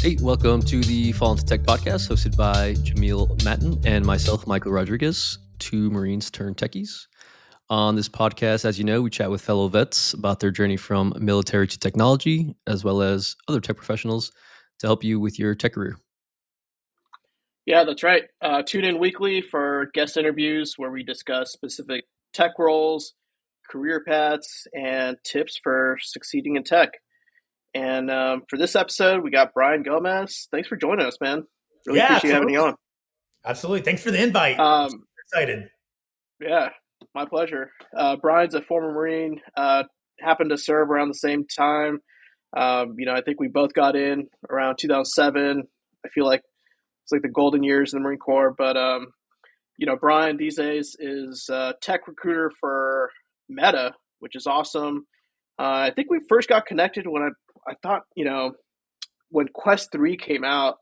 Hey, welcome to the Fall into Tech podcast hosted by Jamil Matten and myself, Michael Rodriguez, two Marines turned techies. On this podcast, as you know, we chat with fellow vets about their journey from military to technology, as well as other tech professionals to help you with your tech career. Yeah, that's right. Tune in weekly for guest interviews where we discuss specific tech roles, career paths, and tips for succeeding in tech. And for this episode, we got Brian Gomez. Thanks for joining us, man. Really Yeah, appreciate having you absolutely. on. Absolutely. Thanks for the invite. I'm Um, super excited. yeah, my pleasure. Brian's a former Marine, happened to serve around the same time. I think we both got in around 2007. I feel like it's like the golden years in the Marine Corps, but Brian these days is a tech recruiter for Meta, which is awesome. I think we first got connected when I thought, when Quest 3 came out,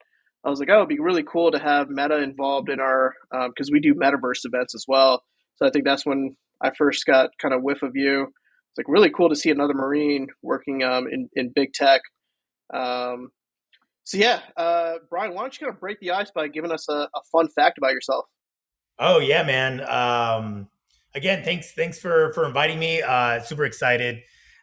I was like, oh, it'd be really cool to have Meta involved in our, because we do metaverse events as well. So I think that's when I first got kind of whiff of you. It's like really cool to see another Marine working in big tech. Um, Brian, why don't you kind of break the ice by giving us a fun fact about yourself? Oh yeah, man. Again, thanks for inviting me. Super excited.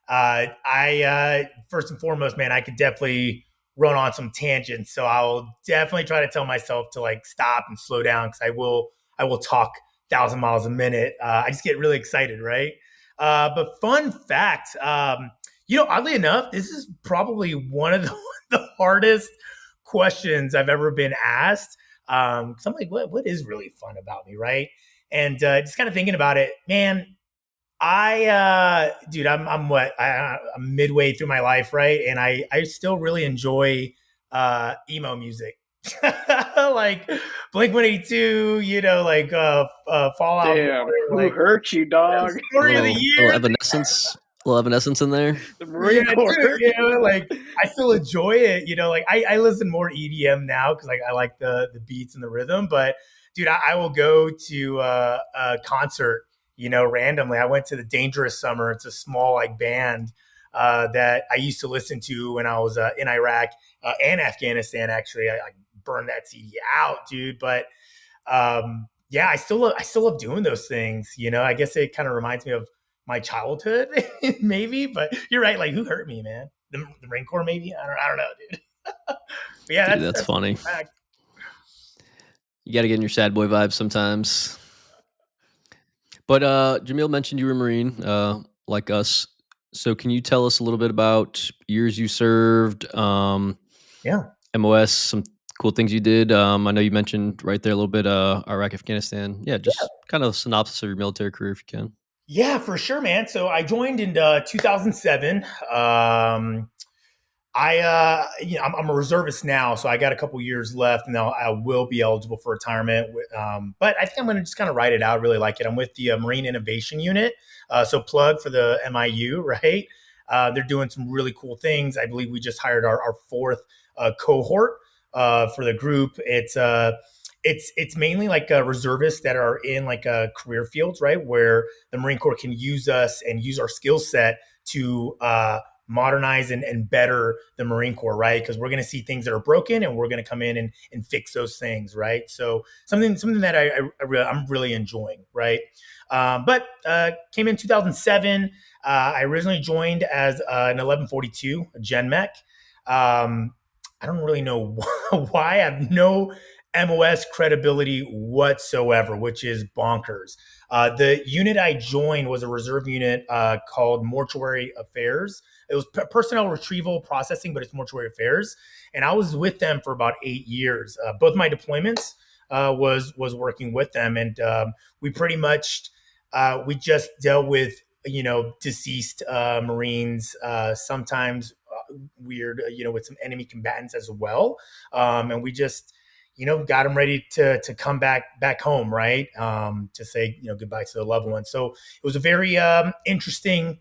I first and foremost, man, I could definitely run on some tangents, so I'll definitely try to tell myself to like stop and slow down because I will talk 1,000 miles a minute. I just get really excited, right? But fun fact, oddly enough, this is probably one of the hardest questions I've ever been asked. So I'm like, what is really fun about me, right? And just kind of thinking about it, man. Dude, I'm midway through my life, right? And I still really enjoy emo music, like Blink-182, Fallout Damn, Boy, who like hurt you, dog? Story of the Little Year. Evanescence, little Evanescence in there. The Yeah, Marine Corps. dude, like I still enjoy it. Like I listen more EDM now because like I like the beats and the rhythm. But dude, I will go to a concert, randomly. I went to the Dangerous Summer. It's a small like band that I used to listen to when I was in Iraq and Afghanistan. Actually, I burned that CD out, dude. But yeah, I still love doing those things. I guess it kind of reminds me of my childhood, maybe. But you're right. Like, who hurt me, man? The Marine Corps, maybe. I don't know, dude. But yeah, Dude, that's that's that's funny. a fact. You got to get in your sad boy vibes sometimes. But Jamil mentioned you were a Marine, like us. So can you tell us a little bit about years you served, Yeah. MOS, some cool things you did? I know you mentioned right there a little bit Iraq, Afghanistan. Yeah, just kind of a synopsis of your military career if you can. Yeah, for sure, man. So I joined in 2007. I'm a reservist now, so I got a couple years left, and I will be eligible for retirement. But I think I'm going to just kind of ride it out. Really like it. I'm with the Marine Innovation Unit, so plug for the MIU, right? They're doing some really cool things. I believe we just hired our fourth cohort for the group. It's mainly like reservists that are in like career fields, right, where the Marine Corps can use us and use our skill set to modernize and better the Marine Corps, right? Because we're going to see things that are broken, and we're going to come in and fix those things, right? So something that I'm really enjoying, right? But came in 2007. I originally joined as an 1142, a Gen Mech. I don't really know why. I have no MOS credibility whatsoever, which is bonkers. The unit I joined was a reserve unit called Mortuary Affairs. It was personnel retrieval processing, but it's mortuary affairs. And I was with them for about 8 years. Both my deployments was working with them, and we pretty much we just dealt with deceased Marines, sometimes weird, with some enemy combatants as well, and we just got them ready to come back home, right? To say goodbye to the loved ones. So it was a very interesting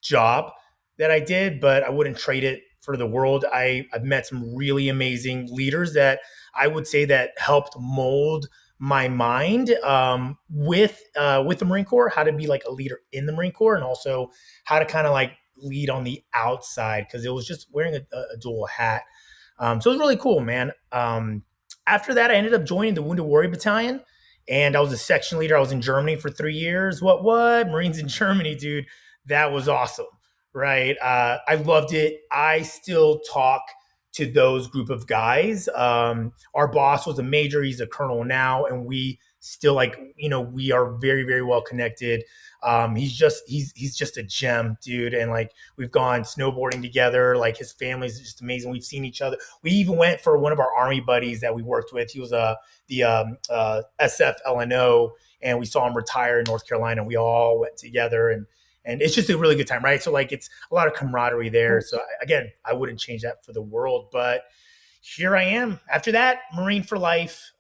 job that I did, but I wouldn't trade it for the world. I've met some really amazing leaders that I would say that helped mold my mind with the Marine Corps, how to be like a leader in the Marine Corps, and also how to kind of like lead on the outside because it was just wearing a dual hat. So it was really cool, man. After that, I ended up joining the Wounded Warrior Battalion, and I was a section leader. I was in Germany for 3 years. What? Marines in Germany, dude. That was awesome, right? I loved it. I still talk to those group of guys. Our boss was a major. He's a colonel now, and we still we are very, very well connected. He's just a gem, dude. And like we've gone snowboarding together. Like his family's just amazing. We've seen each other. We even went for one of our army buddies that we worked with. He was the SF LNO, and we saw him retire in North Carolina. We all went together, and it's just a really good time, right? So like it's a lot of camaraderie there. So again, I wouldn't change that for the world, but here I am. After that, Marine for Life,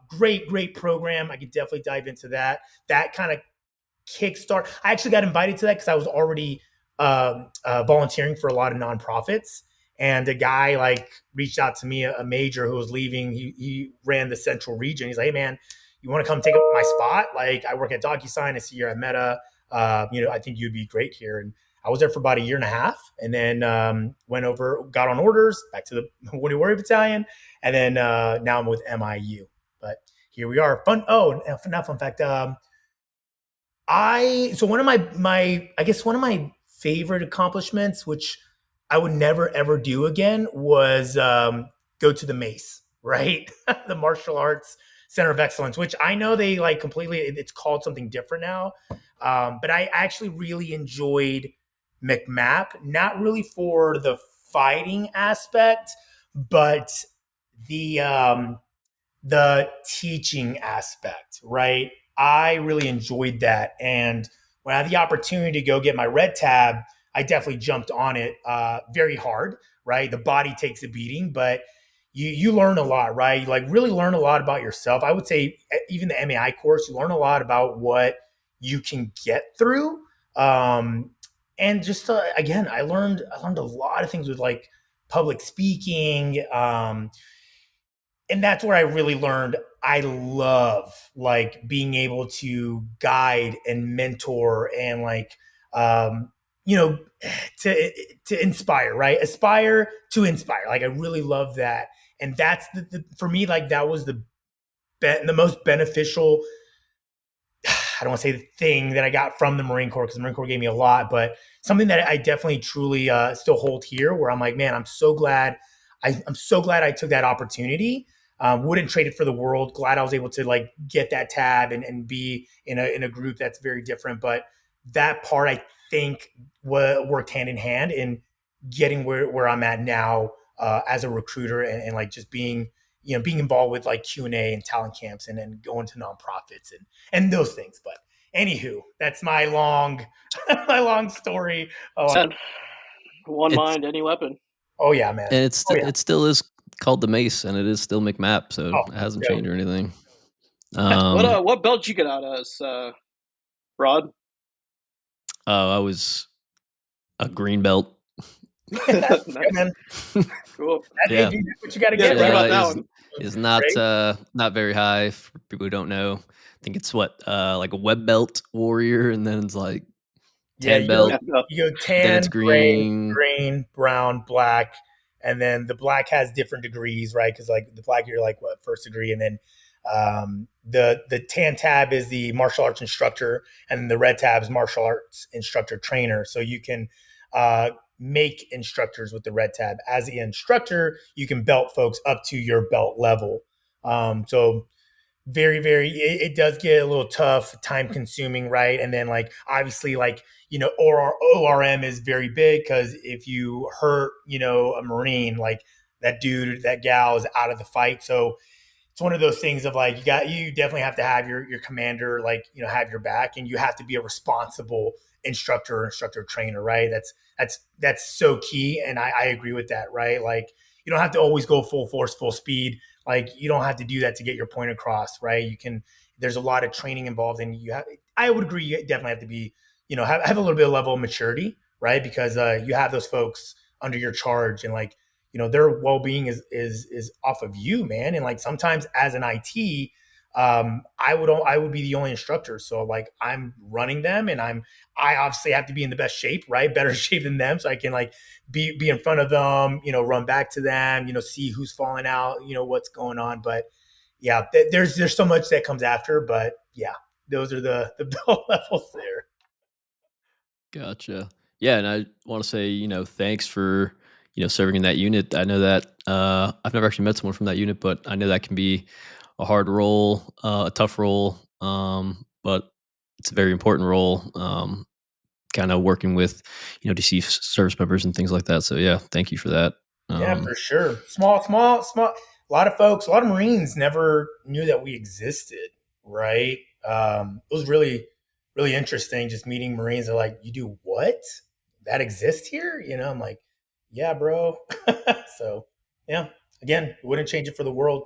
great program. I could definitely dive into that. That kind of kickstart. I actually got invited to that because I was already volunteering for a lot of nonprofits. And a guy like reached out to me, a major who was leaving. He ran the central region. He's like, "Hey man, you want to come take up my spot? Like I work at DocuSign. I see you're at Meta. I think you'd be great here." And I was there for about a year and a half, and then went over, got on orders back to the Wounded Warrior Battalion, and then now I'm with MIU. But here we are. Fun. Oh, not fun fact. One of my favorite accomplishments, which I would never ever do again, was go to the MACE, right? The Martial Arts Center of Excellence, which I know they like completely. It's called something different now, but I actually really enjoyed McMap, not really for the fighting aspect, but the teaching aspect, right? I really enjoyed that. And when I had the opportunity to go get my red tab, I definitely jumped on it very hard, right? The body takes a beating, but you learn a lot, right? You like really learn a lot about yourself. I would say even the MAI course, you learn a lot about what you can get through. And just again, I learned a lot of things with like public speaking, and that's where I really learned I love like being able to guide and mentor and like you know to inspire, right? Aspire to inspire. Like I really love that, and that's the for me like that was the most beneficial. I don't want to say the thing that I got from the Marine Corps because the Marine Corps gave me a lot, but something that I definitely truly still hold here where I'm like, man, I'm so glad. I'm so glad I took that opportunity. Wouldn't trade it for the world. Glad I was able to like get that tab and be in a group that's very different. But that part I think worked hand in hand in getting where I'm at now as a recruiter and like just being being involved with like Q&A and talent camps and then going to nonprofits and those things. But anywho, that's my long my long story. One It's mind, any weapon. Oh yeah, man. and Oh yeah. it still is called the Mace, and it is still McMap, so Oh, it hasn't yeah. changed or anything. What belt did you get out as, Rod? I was a green belt. Yeah, Nice. man. Cool. Yeah. Hey, dude, that's what you got to Yeah, get, think right? about that one. Is not Right? not very high for people who don't know. I think it's like a web belt warrior, and then it's like Yeah, tan belt, Yeah, no. you go then tan, it's gray, green. green, brown, black, and then the black has different degrees, right? Because like the black, you're like what first degree, and then the tan tab is the martial arts instructor, and the red tab is martial arts instructor trainer. So you can make instructors with the red tab. As the instructor, you can belt folks up to your belt level. So very it does get a little tough, time consuming, right? And then like obviously like ORM is very big because if you hurt a Marine, like that gal is out of the fight. So it's one of those things of like you definitely have to have your commander like have your back, and you have to be a responsible instructor trainer, right? That's so key, and I agree with that, right? Like you don't have to always go full force, full speed. Like you don't have to do that to get your point across, right? You can. There's a lot of training involved, and I would agree. You definitely have to be, have a little bit of level of maturity, right? Because you have those folks under your charge, and like their well being is off of you, man. And like sometimes as an IT, I would be the only instructor. So like I'm running them, and I obviously have to be in the best shape, right? Better shape than them, so I can like be in front of them, run back to them, see who's falling out, what's going on. But yeah, there's so much that comes after, but yeah, those are the bell levels there. Gotcha. Yeah, and I want to say, thanks for, serving in that unit. I know that I've never actually met someone from that unit, but I know that can be a hard role, a tough role, but it's a very important role. Kind of working with, deceased service members and things like that. So yeah, thank you for that. Yeah, for sure. Small. A lot of folks, a lot of Marines never knew that we existed, right? It was really, really interesting just meeting Marines. They're like, "You do what? That exists here?" I'm like, "Yeah, bro." So, yeah. Again, it wouldn't change it for the world.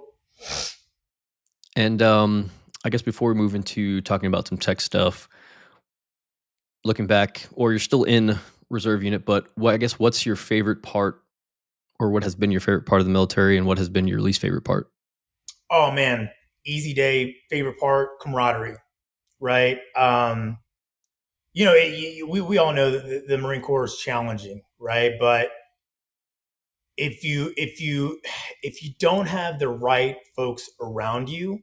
And I guess before we move into talking about some tech stuff, looking back, or you're still in reserve unit, but I guess what's your favorite part, or what has been your favorite part of the military, and what has been your least favorite part? Oh man, easy day. Favorite part, camaraderie, right? We all know that the Marine Corps is challenging, right? But if you don't have the right folks around you,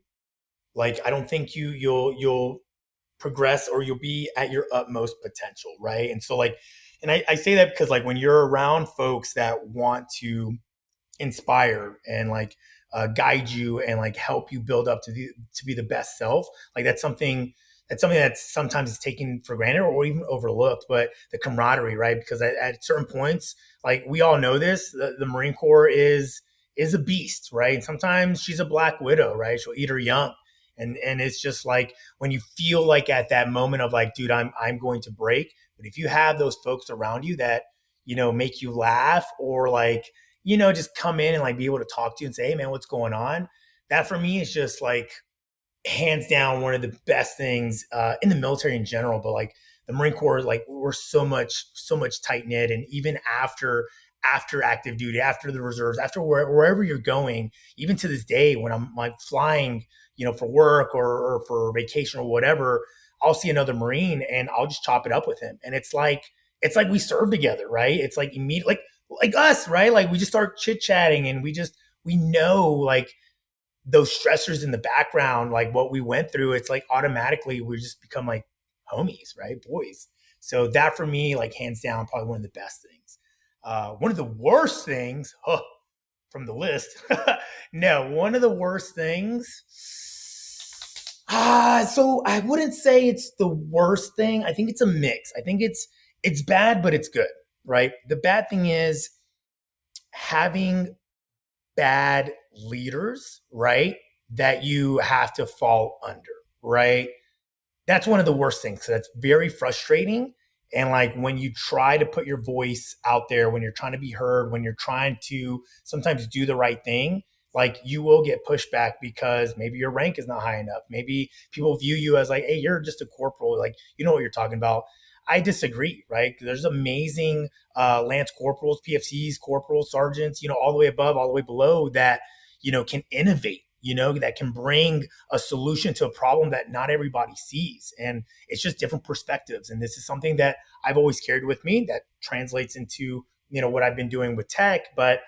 like I don't think you'll progress, or you'll be at your utmost potential, right? And so like, and I say that because like when you're around folks that want to inspire and like guide you and like help you build up to be the best self, like that's something that sometimes is taken for granted or even overlooked. But the camaraderie, right? Because at certain points, like we all know this, the Marine Corps is a beast, right? And sometimes she's a black widow, right? She'll eat her young. And it's just like when you feel like at that moment of like, dude, I'm going to break. But if you have those folks around you that make you laugh, or like just come in and like be able to talk to you and say, hey man, what's going on? That for me is just like hands down one of the best things in the military in general. But like the Marine Corps, like we're so much tight knit, and even after active duty, after the reserves, after wherever you're going, even to this day, when I'm like flying, for work or for vacation or whatever, I'll see another Marine and I'll just chop it up with him, and it's like we serve together, right? It's like immediate, like us, right? Like we just start chit chatting, and we know like those stressors in the background, like what we went through, it's like automatically we just become like homies, right? Boys. So that for me, like hands down, probably one of the best things. One of the worst things, from the list. No, one of the worst things. So I wouldn't say it's the worst thing. I think it's a mix. I think it's bad, but it's good, right? The bad thing is having bad leaders, right? That you have to fall under, right? That's one of the worst things. So that's very frustrating. And like when you try to put your voice out there, when you're trying to be heard, when you're trying to sometimes do the right thing, like you will get pushback because maybe your rank is not high enough. Maybe people view you as like, hey, you're just a corporal. Like, you know what you're talking about. I disagree, right? There's amazing lance corporals, PFCs, corporals, sergeants, all the way above, all the way below that, can innovate, that can bring a solution to a problem that not everybody sees. And it's just different perspectives. And this is something that I've always carried with me that translates into, what I've been doing with tech. But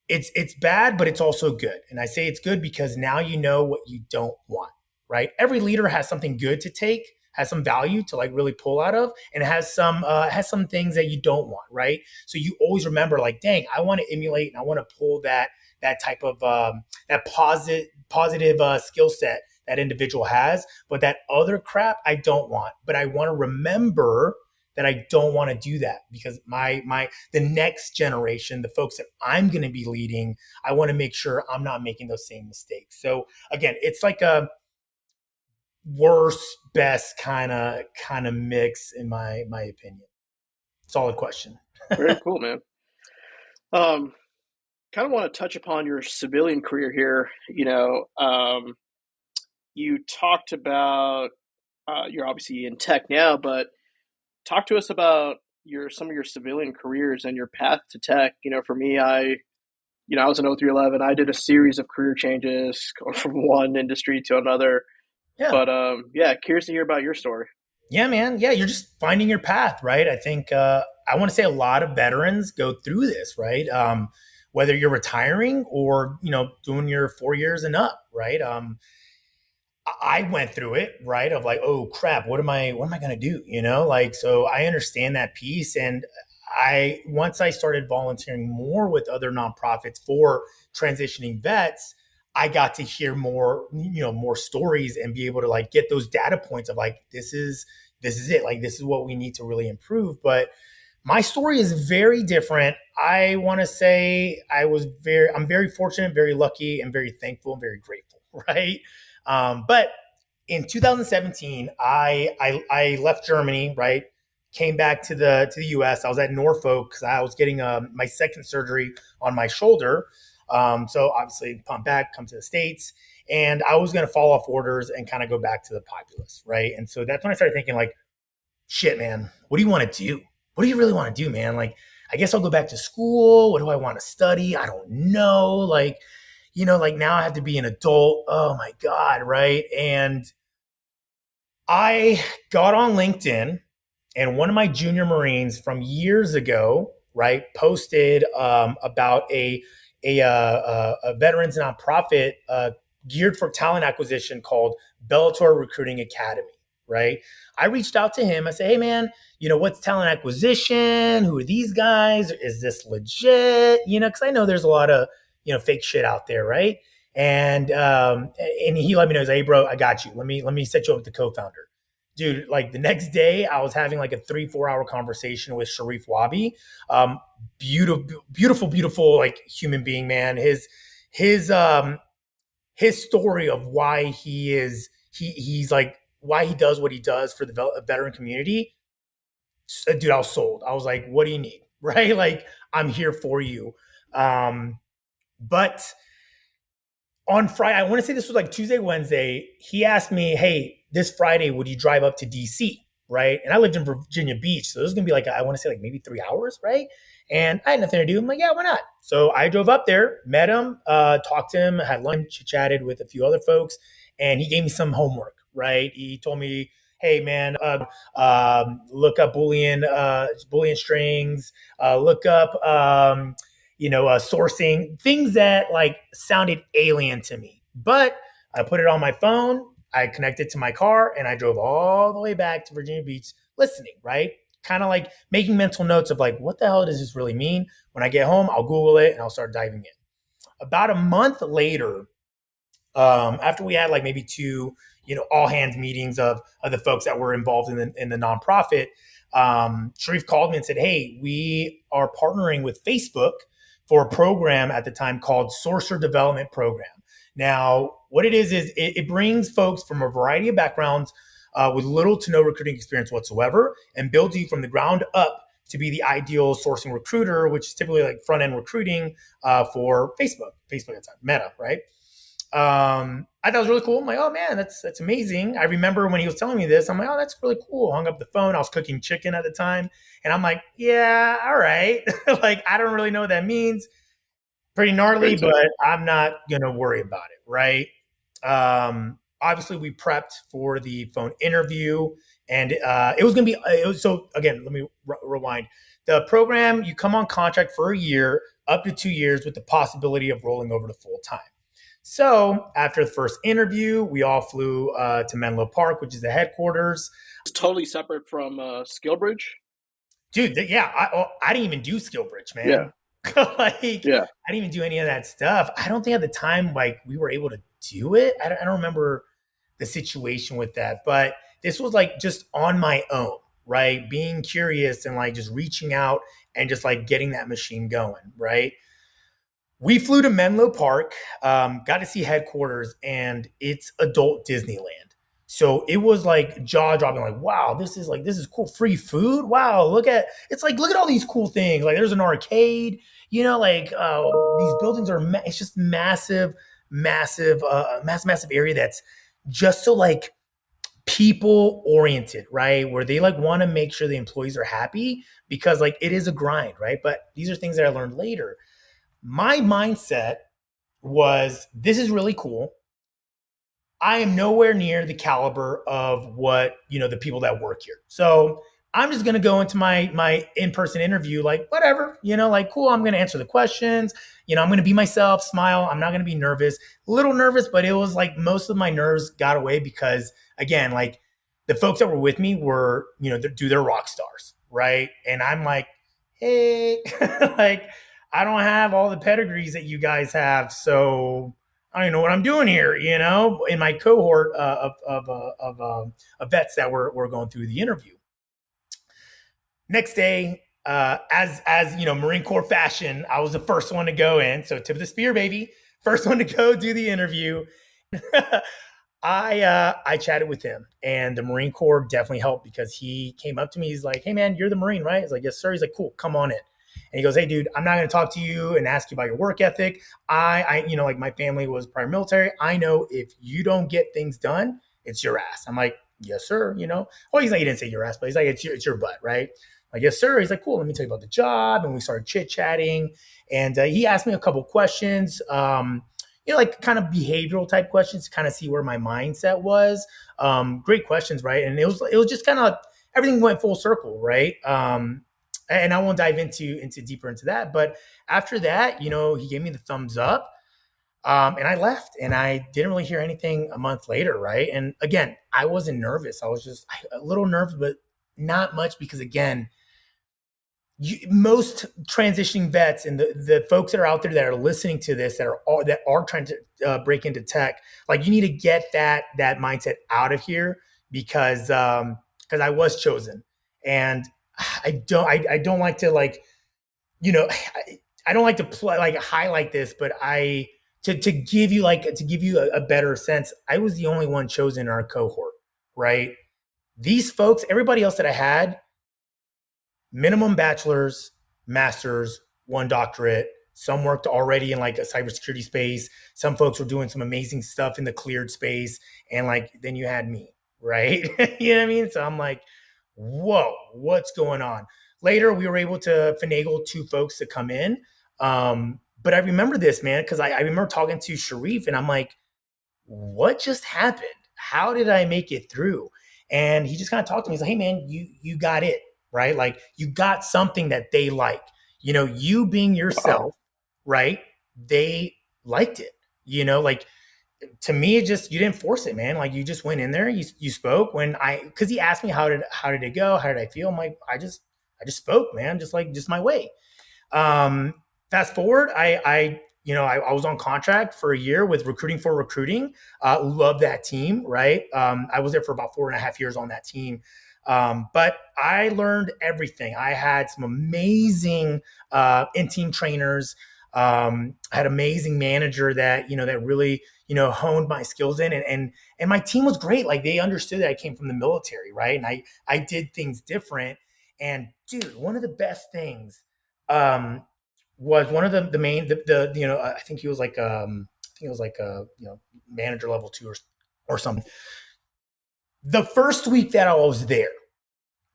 it's bad, but it's also good. And I say it's good because now you know what you don't want, right? Every leader has something good to take, has some value to like really pull out of, and has some things that you don't want, right? So you always remember like, dang, I want to emulate and I want to pull that type of that positive skill set that individual has, but that other crap I don't want. But I want to remember that I don't want to do that because the next generation, the folks that I'm going to be leading, I want to make sure I'm not making those same mistakes. So again, it's like a worst best kind of mix in my opinion. Solid question. Very cool, man. Um, Kind of want to touch upon your civilian career here. You talked about you're obviously in tech now, but talk to us about some of your civilian careers and your path to tech. For me, I I was an 0311. I did a series of career changes going from one industry to another. Yeah. But yeah, curious to hear about your story. Yeah, man. Yeah, you're just finding your path, right? I think I want to say a lot of veterans go through this, right? Whether you're retiring or doing your 4 years and up, right? I went through it, right? Of like, oh crap, what am I going to do? Like, so I understand that piece. And once I started volunteering more with other nonprofits for transitioning vets, I got to hear more, more stories and be able to like get those data points of like, this is it. Like, this is what we need to really improve. But my story is very different. I want to say I'm very fortunate, very lucky, and very thankful and very grateful, right? But in 2017, I left Germany, right? Came back to the U.S. I was at Norfolk because I was getting my second surgery on my shoulder. So obviously, pump back, come to the States, and I was going to fall off orders and kind of go back to the populace, right? And so that's when I started thinking, like, shit, man, what do you want to do? What do you really want to do, man? Like, I guess I'll go back to school. What do I want to study? I don't know. Like, like now I have to be an adult. Oh my God. Right. And I got on LinkedIn, and one of my junior Marines from years ago, right, posted about a veterans nonprofit geared for talent acquisition called Bellator Recruiting Academy, right? I reached out to him. I said, hey, man, what's talent acquisition? Who are these guys? Is this legit? Because I know there's a lot of, fake shit out there, right? And he let me know, hey, bro, I got you. Let me set you up with the co-founder. Dude, like the next day, I was having like a 3-4 hour conversation with Sharif Wabi. Beautiful, like human being, man. His story of why he's like why he does what he does for the veteran community. Dude, I was sold. I was like, what do you need? Right? Like, I'm here for you. But on Friday, I want to say this was like Tuesday, Wednesday, he asked me, hey, this Friday, would you drive up to DC? Right. And I lived in Virginia Beach. So it was going to be like, I want to say like maybe 3 hours. Right. And I had nothing to do. I'm like, yeah, why not? So I drove up there, met him, talked to him, had lunch, chatted with a few other folks, and he gave me some homework. Right. He told me, hey, man, look up Boolean strings, look up, sourcing, things that like sounded alien to me. But I put it on my phone, I connected to my car, and I drove all the way back to Virginia Beach listening, right? Kind of like making mental notes of like, what the hell does this really mean? When I get home, I'll Google it and I'll start diving in. About a month later, after we had like maybe two, all hands meetings of the folks that were involved in the nonprofit, Sharif called me and said, hey, we are partnering with Facebook for a program at the time called Sourcer Development Program. Now, what it is it brings folks from a variety of backgrounds with little to no recruiting experience whatsoever and builds you from the ground up to be the ideal sourcing recruiter, which is typically like front end recruiting for Facebook at the time, Meta, right? I thought it was really cool. I'm like, oh man, that's amazing. I remember when he was telling me this, I'm like, oh, that's really cool. Hung up the phone. I was cooking chicken at the time. And I'm like, yeah, all right. Like, I don't really know what that means. Pretty gnarly, but I'm not going to worry about it. Right. Obviously we prepped for the phone interview, and it was going to be, so again, let me rewind. The program, you come on contract for a year, up to 2 years with the possibility of rolling over to full time. So after the first interview, we all flew to Menlo Park, which is the headquarters. It's totally separate from Skillbridge. Dude, yeah, I didn't even do Skillbridge, man. Yeah. Yeah. I didn't even do any of that stuff. I don't think at the time, like, we were able to do it. I don't remember the situation with that, but this was like just on my own, right? Being curious and like just reaching out and just like getting that machine going, right? We flew to Menlo Park, got to see headquarters, and it's adult Disneyland. So it was like jaw dropping, like, wow, this is cool. Free food. Wow. Look at all these cool things. Like there's an arcade, these buildings are, it's just massive area that's just so like people oriented, right? Where they like want to make sure the employees are happy because like it is a grind, right? But these are things that I learned later. My mindset was, this is really cool. I am nowhere near the caliber of what, the people that work here. So I'm just gonna go into my in-person interview like whatever, like cool, I'm gonna answer the questions, I'm gonna be myself, smile, I'm not gonna be nervous. A little nervous, but it was like most of my nerves got away because again, like the folks that were with me were, they're rock stars, right? And I'm like, hey, like I don't have all the pedigrees that you guys have, so I don't know what I'm doing here, in my cohort of vets that were going through the interview. Next day, as Marine Corps fashion, I was the first one to go in. So tip of the spear, baby. First one to go do the interview. I chatted with him, and the Marine Corps definitely helped because he came up to me. He's like, "Hey man, you're the Marine, right?" I was like, "Yes, sir." He's like, "Cool, come on in." And he goes, "Hey, dude, I'm not going to talk to you and ask you about your work ethic. Like my family was prior military. I know if you don't get things done, it's your ass." I'm like, "Yes, sir." Well, he's like, he didn't say your ass, but he's like, it's your butt, right? I'm like, "Yes, sir." He's like, "Cool. Let me tell you about the job." And we started chit chatting, and he asked me a couple questions. Like kind of behavioral type questions to kind of see where my mindset was. Great questions, right? And it was just kind of everything went full circle, right? And I won't dive into deeper into that. But after that, he gave me the thumbs up. And I left and I didn't really hear anything a month later. Right. And again, I wasn't nervous. I was just a little nervous, but not much because again, most transitioning vets and the folks that are out there that are listening to this that are trying to break into tech, like you need to get that mindset out of here because I was chosen, and I don't like to like I don't like to play like highlight this, but to give you a better sense, I was the only one chosen in our cohort, right? These folks, everybody else that I had, minimum bachelor's, master's, one doctorate. Some worked already in like a cybersecurity space. Some folks were doing some amazing stuff in the cleared space. And like, then you had me, right? You know what I mean? So I'm like, whoa, what's going on? Later, we were able to finagle two folks to come in. But I remember this, man, because I remember talking to Sharif and I'm like, what just happened? How did I make it through? And he just kind of talked to me. He's like, hey man, you got it, right? Like you got something that they like. You being yourself, right? They liked it. Like to me, it just you didn't force it, man. Like you just went in there, you spoke because he asked me how did it go? How did I feel? I'm like, I just spoke, man, just my way. Um, Fast forward, I was on contract for a year with Recruiting for Recruiting. Love that team, right? I was there for about 4.5 years on that team. But I learned everything. I had some amazing in-team trainers. I had an amazing manager that really honed my skills in, and my team was great. Like they understood that I came from the military, right? And I did things different. And dude, one of the best things was one of the main the I think he was like manager level 2 or something. The first week that I was there,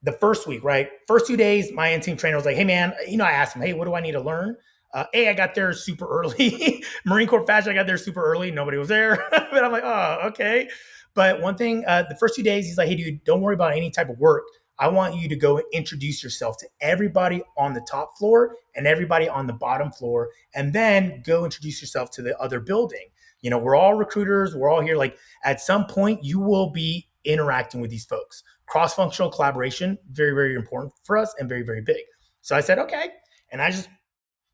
the first week, right? First 2 days, my in-team trainer was like, hey man, I asked him, hey, what do I need to learn? I got there super early. Marine Corps fashion, I got there super early. Nobody was there. But I'm like, oh, okay. But one thing, the first 2 days, he's like, hey, dude, don't worry about any type of work. I want you to go and introduce yourself to everybody on the top floor and everybody on the bottom floor, and then go introduce yourself to the other building. We're all recruiters. We're all here. Like at some point, you will be interacting with these folks. Cross-functional collaboration, very, very important for us and very, very big. So I said, okay. And I just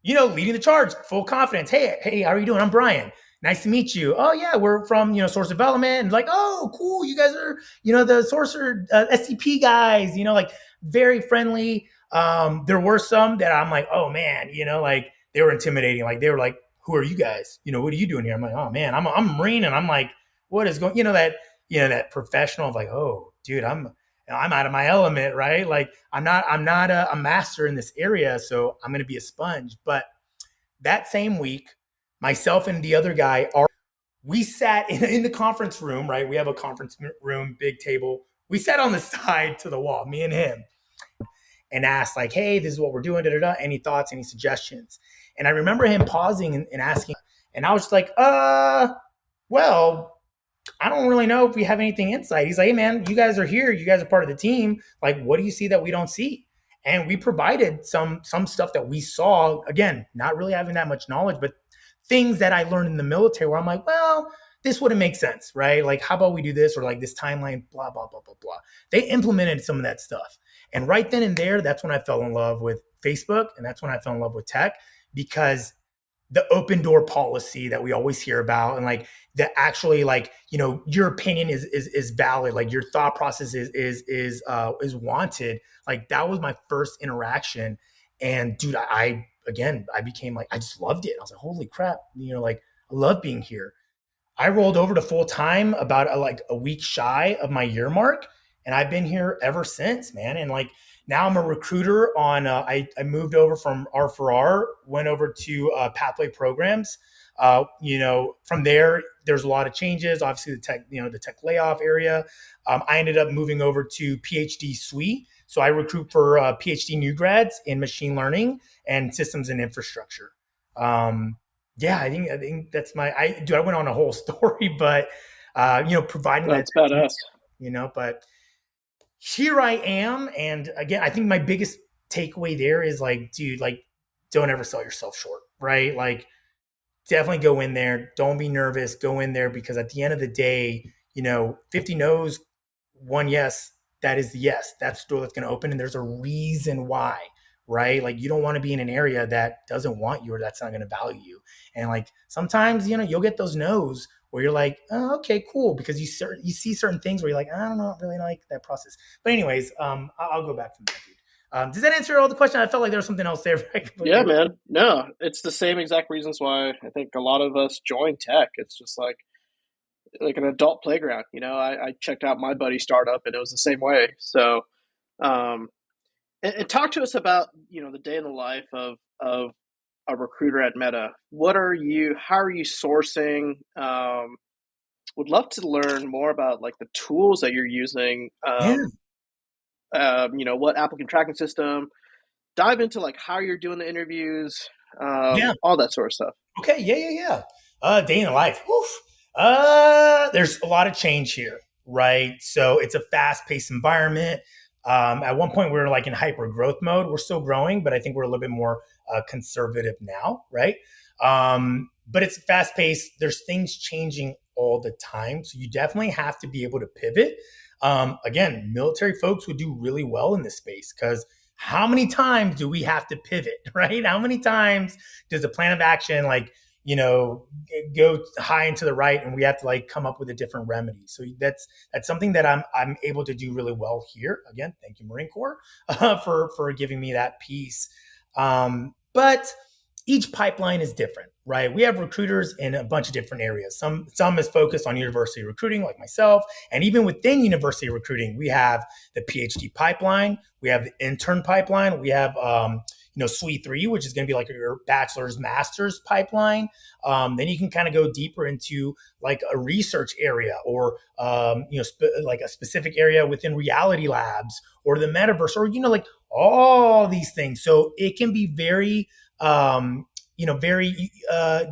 leading the charge, full confidence. Hey, how are you doing? I'm Brian. Nice to meet you. Oh yeah, we're from source development. And like, oh cool, you guys are the sourcer SCP guys. Like very friendly. There were some that I'm like, oh man, like they were intimidating. Like they were like, who are you guys? What are you doing here? I'm like, oh man, I'm a Marine, and I'm like, what is going? That professional of like, oh dude, I'm out of my element, right? Like I'm not a master in this area, so I'm going to be a sponge. But that same week, myself and the other guy we sat in the conference room, right? We have a conference room, big table. We sat on the side to the wall, me and him. and asked like, hey, this is what we're doing, da, da, da. Any thoughts, any suggestions? And I remember him pausing and asking, and I was just like, well, I don't really know if we have anything insight. He's like, hey man, you guys are here. You guys are part of the team. Like, what do you see that we don't see? And we provided some stuff that we saw. Again, not really having that much knowledge, but things that I learned in the military where I'm like, well, this wouldn't make sense, right? Like, how about we do this or like this timeline, blah, blah, blah, blah, blah. They implemented some of that stuff. And right then and there, that's when I fell in love with Facebook. And that's when I fell in love with tech because the open door policy that we always hear about and like that actually like your opinion is valid, like your thought process is wanted. Like that was my first interaction. And dude, I again I became like I just loved it. I was like, holy crap, like I love being here. I rolled over to full time about like a week shy of my year mark, and I've been here ever since, man. And like now I'm a recruiter on. I moved over from R4R, went over to Pathway Programs. From there, there's a lot of changes. Obviously, the tech layoff area. I ended up moving over to PhD Suite. So I recruit for PhD new grads in machine learning and systems and infrastructure. Yeah, I think that's I went on a whole story, but providing that, That's badass. but here I am. And again, I think my biggest takeaway there is like, dude, like don't ever sell yourself short, right? Like definitely go in there. Don't be nervous. Go in there because at the end of the day, 50 no's, one yes, that is the yes. That's the door that's going to open. And there's a reason why, right? Like you don't want to be in an area that doesn't want you or that's not going to value you. And like sometimes, you'll get those no's where you're like, oh, okay, cool. Because you see certain things where you're like, I don't know, really like that process. But anyways, I'll go back from there, dude. Does that answer all the question? I felt like there was something else there. Yeah, man. No, it's the same exact reasons why I think a lot of us join tech. It's just like an adult playground. I checked out my buddy's startup and it was the same way. So, um, and talk to us about the day in the life of a recruiter at Meta. How are you sourcing? Would love to learn more about like the tools that you're using. Yeah. What applicant tracking system? Dive into like how you're doing the interviews, Yeah. all that sort of stuff. Okay. Yeah. Day in the life. Oof. There's a lot of change here, right? So it's a fast-paced environment. At one point, we were like in hyper growth mode. We're still growing, but I think we're a little bit more conservative now, right? But it's fast-paced. There's things changing all the time, so you definitely have to be able to pivot. Again, military folks would do really well in this space because how many times do we have to pivot, right? How many times does the plan of action go high and to the right and we have to like come up with a different remedy? So that's something that I'm able to do really well here. Again, thank you, Marine Corps, for giving me that piece. But each pipeline is different, right? We have recruiters in a bunch of different areas. Some is focused on university recruiting, like myself, and even within university recruiting, we have the PhD pipeline, we have the intern pipeline, we have Suite 3, which is going to be like your bachelor's, master's pipeline. Then you can kind of go deeper into like a research area or, like a specific area within reality labs or the metaverse or, like all these things. So it can be very, very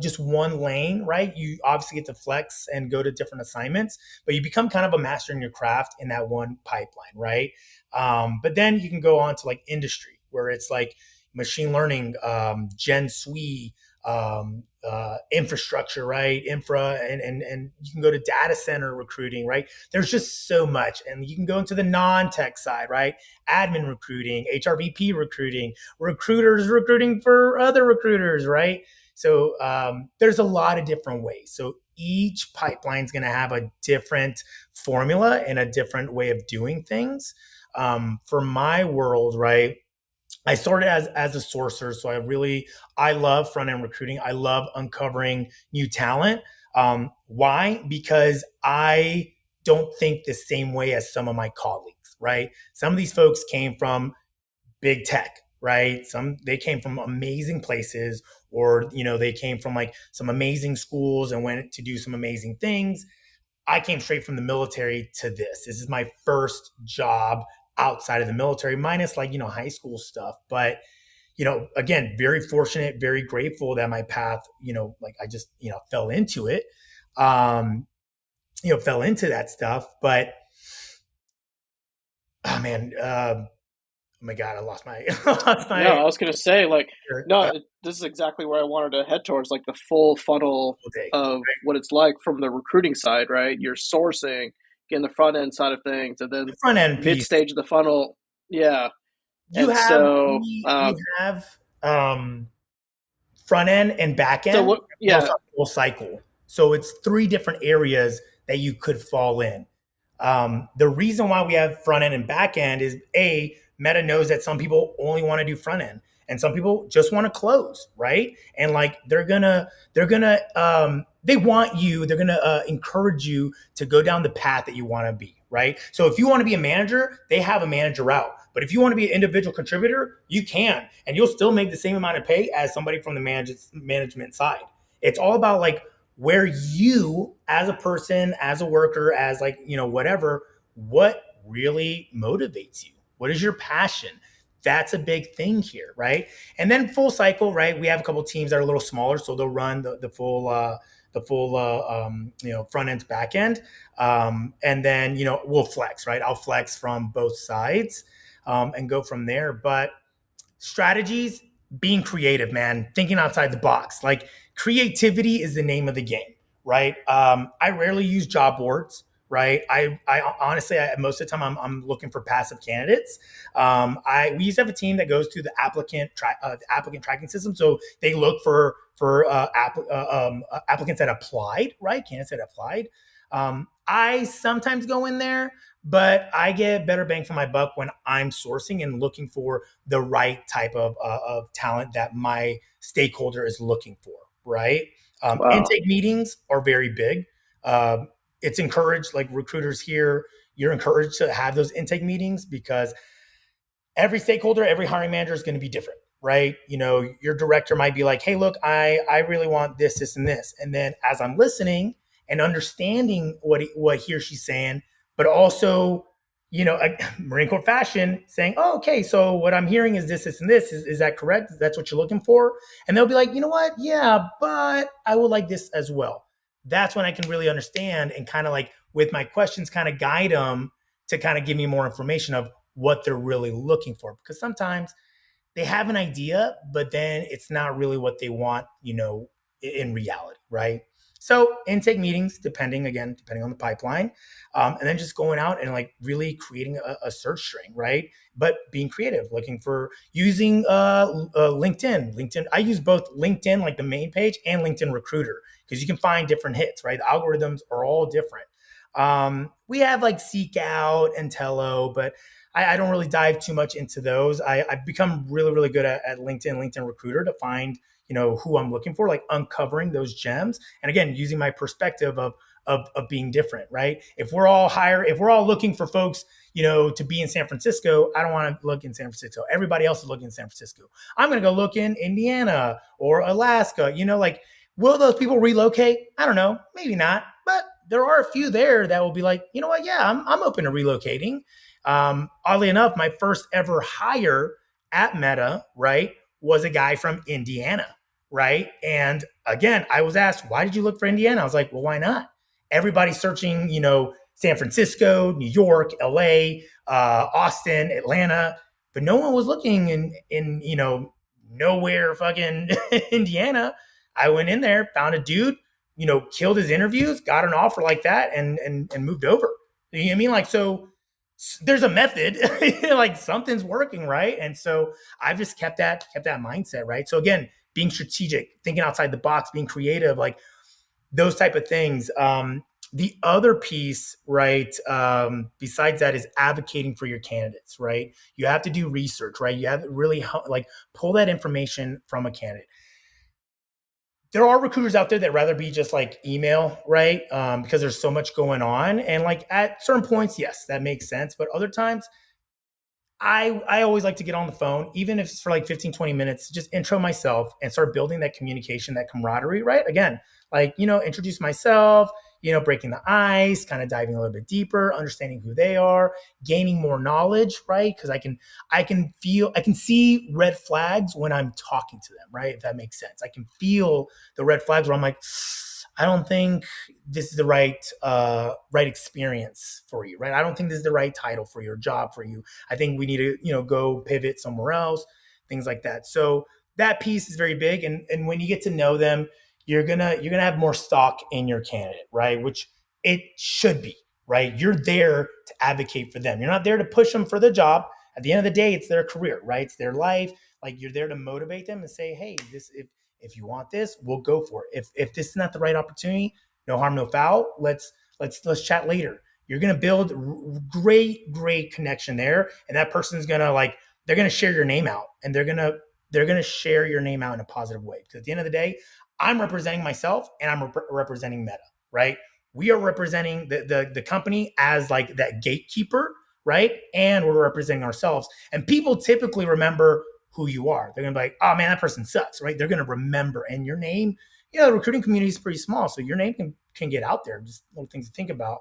just one lane, right? You obviously get to flex and go to different assignments, but you become kind of a master in your craft in that one pipeline, right? But then you can go on to like industry where it's like machine learning, Gen Sui, infrastructure, right? Infra, and you can go to data center recruiting, right? There's just so much. And you can go into the non-tech side, right? Admin recruiting, HRBP recruiting, recruiters recruiting for other recruiters, right? So there's a lot of different ways. So each pipeline is going to have a different formula and a different way of doing things. For my world, right? I started as a sourcer, so I love front end recruiting. I love uncovering new talent. Why? Because I don't think the same way as some of my colleagues. Right? Some of these folks came from big tech. Right? They came from amazing places, or they came from like some amazing schools and went to do some amazing things. I came straight from the military to this. This is my first job outside of the military, minus like, high school stuff. But, again, very fortunate, very grateful that my path, like I just, fell into it, fell into that stuff. But, oh man, oh my God, I lost my, lost No, my, I was gonna say like no, uh, this is exactly where I wanted to head towards, like the full funnel day. of what it's like from the recruiting side, right? You're sourcing, getting the front end side of things, and then The front end mid piece, stage of the funnel, yeah. you And have, so, you have, front end and back so end, what? and Yeah, also full cycle. So it's three different areas that you could fall in. The reason why we have front end and back end is Meta knows that some people only want to do front end and some people just want to close, right? And like they want you, they're gonna encourage you to go down the path that you want to be, right? So if you want to be a manager, they have a manager route. But if you want to be an individual contributor, you can, and you'll still make the same amount of pay as somebody from the management side. It's all about like where you as a person, as a worker, as like, whatever, what really motivates you? What is your passion? That's a big thing here, right? And then full cycle, right? We have a couple of teams that are a little smaller, so they'll run the full front end to back end, and then we'll flex, right? I'll flex from both sides, and go from there. But strategies, being creative, man, thinking outside the box. Like creativity is the name of the game, right? I rarely use job boards, right? I honestly, most of the time, I'm looking for passive candidates. We used to have a team that goes through the applicant tracking system, so they look for applicants that applied, right? Candidates that applied. I sometimes go in there, but I get better bang for my buck when I'm sourcing and looking for the right type of talent that my stakeholder is looking for, right? wow, Intake meetings are very big. It's encouraged, like recruiters here, you're encouraged to have those intake meetings because every stakeholder, every hiring manager is going to be different, right? Your director might be like, hey, look, I really want this, this, and this. And then as I'm listening and understanding what he or she's saying, but also, Marine Corps fashion saying, oh, okay, so what I'm hearing is this, this, and this. Is that correct? That's what you're looking for? And they'll be like, you know what? Yeah, but I would like this as well. That's when I can really understand and kind of like with my questions, kind of guide them to kind of give me more information of what they're really looking for. Because sometimes they have an idea, but then it's not really what they want, in reality, right? So intake meetings, depending on the pipeline, and then just going out and like really creating a search string, right? But being creative, looking for using LinkedIn. LinkedIn, I use both LinkedIn, like the main page, and LinkedIn Recruiter because you can find different hits, right? The algorithms are all different. We have like Seek Out and Tello, but I don't really dive too much into those. I've become really, really good at LinkedIn Recruiter to find, who I'm looking for, like uncovering those gems. And again, using my perspective of being different, right? If we're all looking for folks, to be in San Francisco, I don't want to look in San Francisco. Everybody else is looking in San Francisco. I'm going to go look in Indiana or Alaska, like, will those people relocate? I don't know. Maybe not. But there are a few there that will be like, you know what? Yeah, I'm open to relocating. Oddly enough, my first ever hire at Meta, right, was a guy from Indiana, right? And again, I was asked, why did you look for Indiana? I was like, well, why not? Everybody's searching, San Francisco, New York, LA, Austin, Atlanta, but no one was looking in nowhere fucking Indiana. I went in there, found a dude, killed his interviews, got an offer like that, and moved over. You know what I mean? Like, so there's a method, like something's working, right? And so I've just kept that mindset, right? So again, being strategic, thinking outside the box, being creative, like those type of things. The other piece, right, besides that is advocating for your candidates, right? You have to do research, right? You have to really like pull that information from a candidate. There are recruiters out there that rather be just like email, right? Because there's so much going on. And like at certain points, yes, that makes sense. But other times, I always like to get on the phone, even if it's for like 15, 20 minutes, just intro myself and start building that communication, that camaraderie, right? Again, like, introduce myself, breaking the ice, kind of diving a little bit deeper, understanding who they are, gaining more knowledge, right? Because I can see red flags when I'm talking to them, right? If that makes sense. I can feel the red flags where I'm like, I don't think this is the right experience for you, right? I don't think this is the right title for your job for you. I think we need to, go pivot somewhere else, things like that. So that piece is very big. And when you get to know them, you're gonna have more stock in your candidate, right? Which it should be, right? You're there to advocate for them. You're not there to push them for the job. At the end of the day, it's their career, right? It's their life. Like you're there to motivate them and say, hey, this if you want this, we'll go for it. If this is not the right opportunity, no harm, no foul. Let's chat later. You're gonna build great connection there, and that person's gonna they're gonna share your name out, and they're gonna share your name out in a positive way. Because at the end of the day, I'm representing myself, and I'm representing Meta, right? We are representing the company as like that gatekeeper, right? And we're representing ourselves. And people typically remember who you are. They're gonna be like, oh man, that person sucks, right? They're gonna remember. And your name, the recruiting community is pretty small, so your name can get out there. Just little things to think about.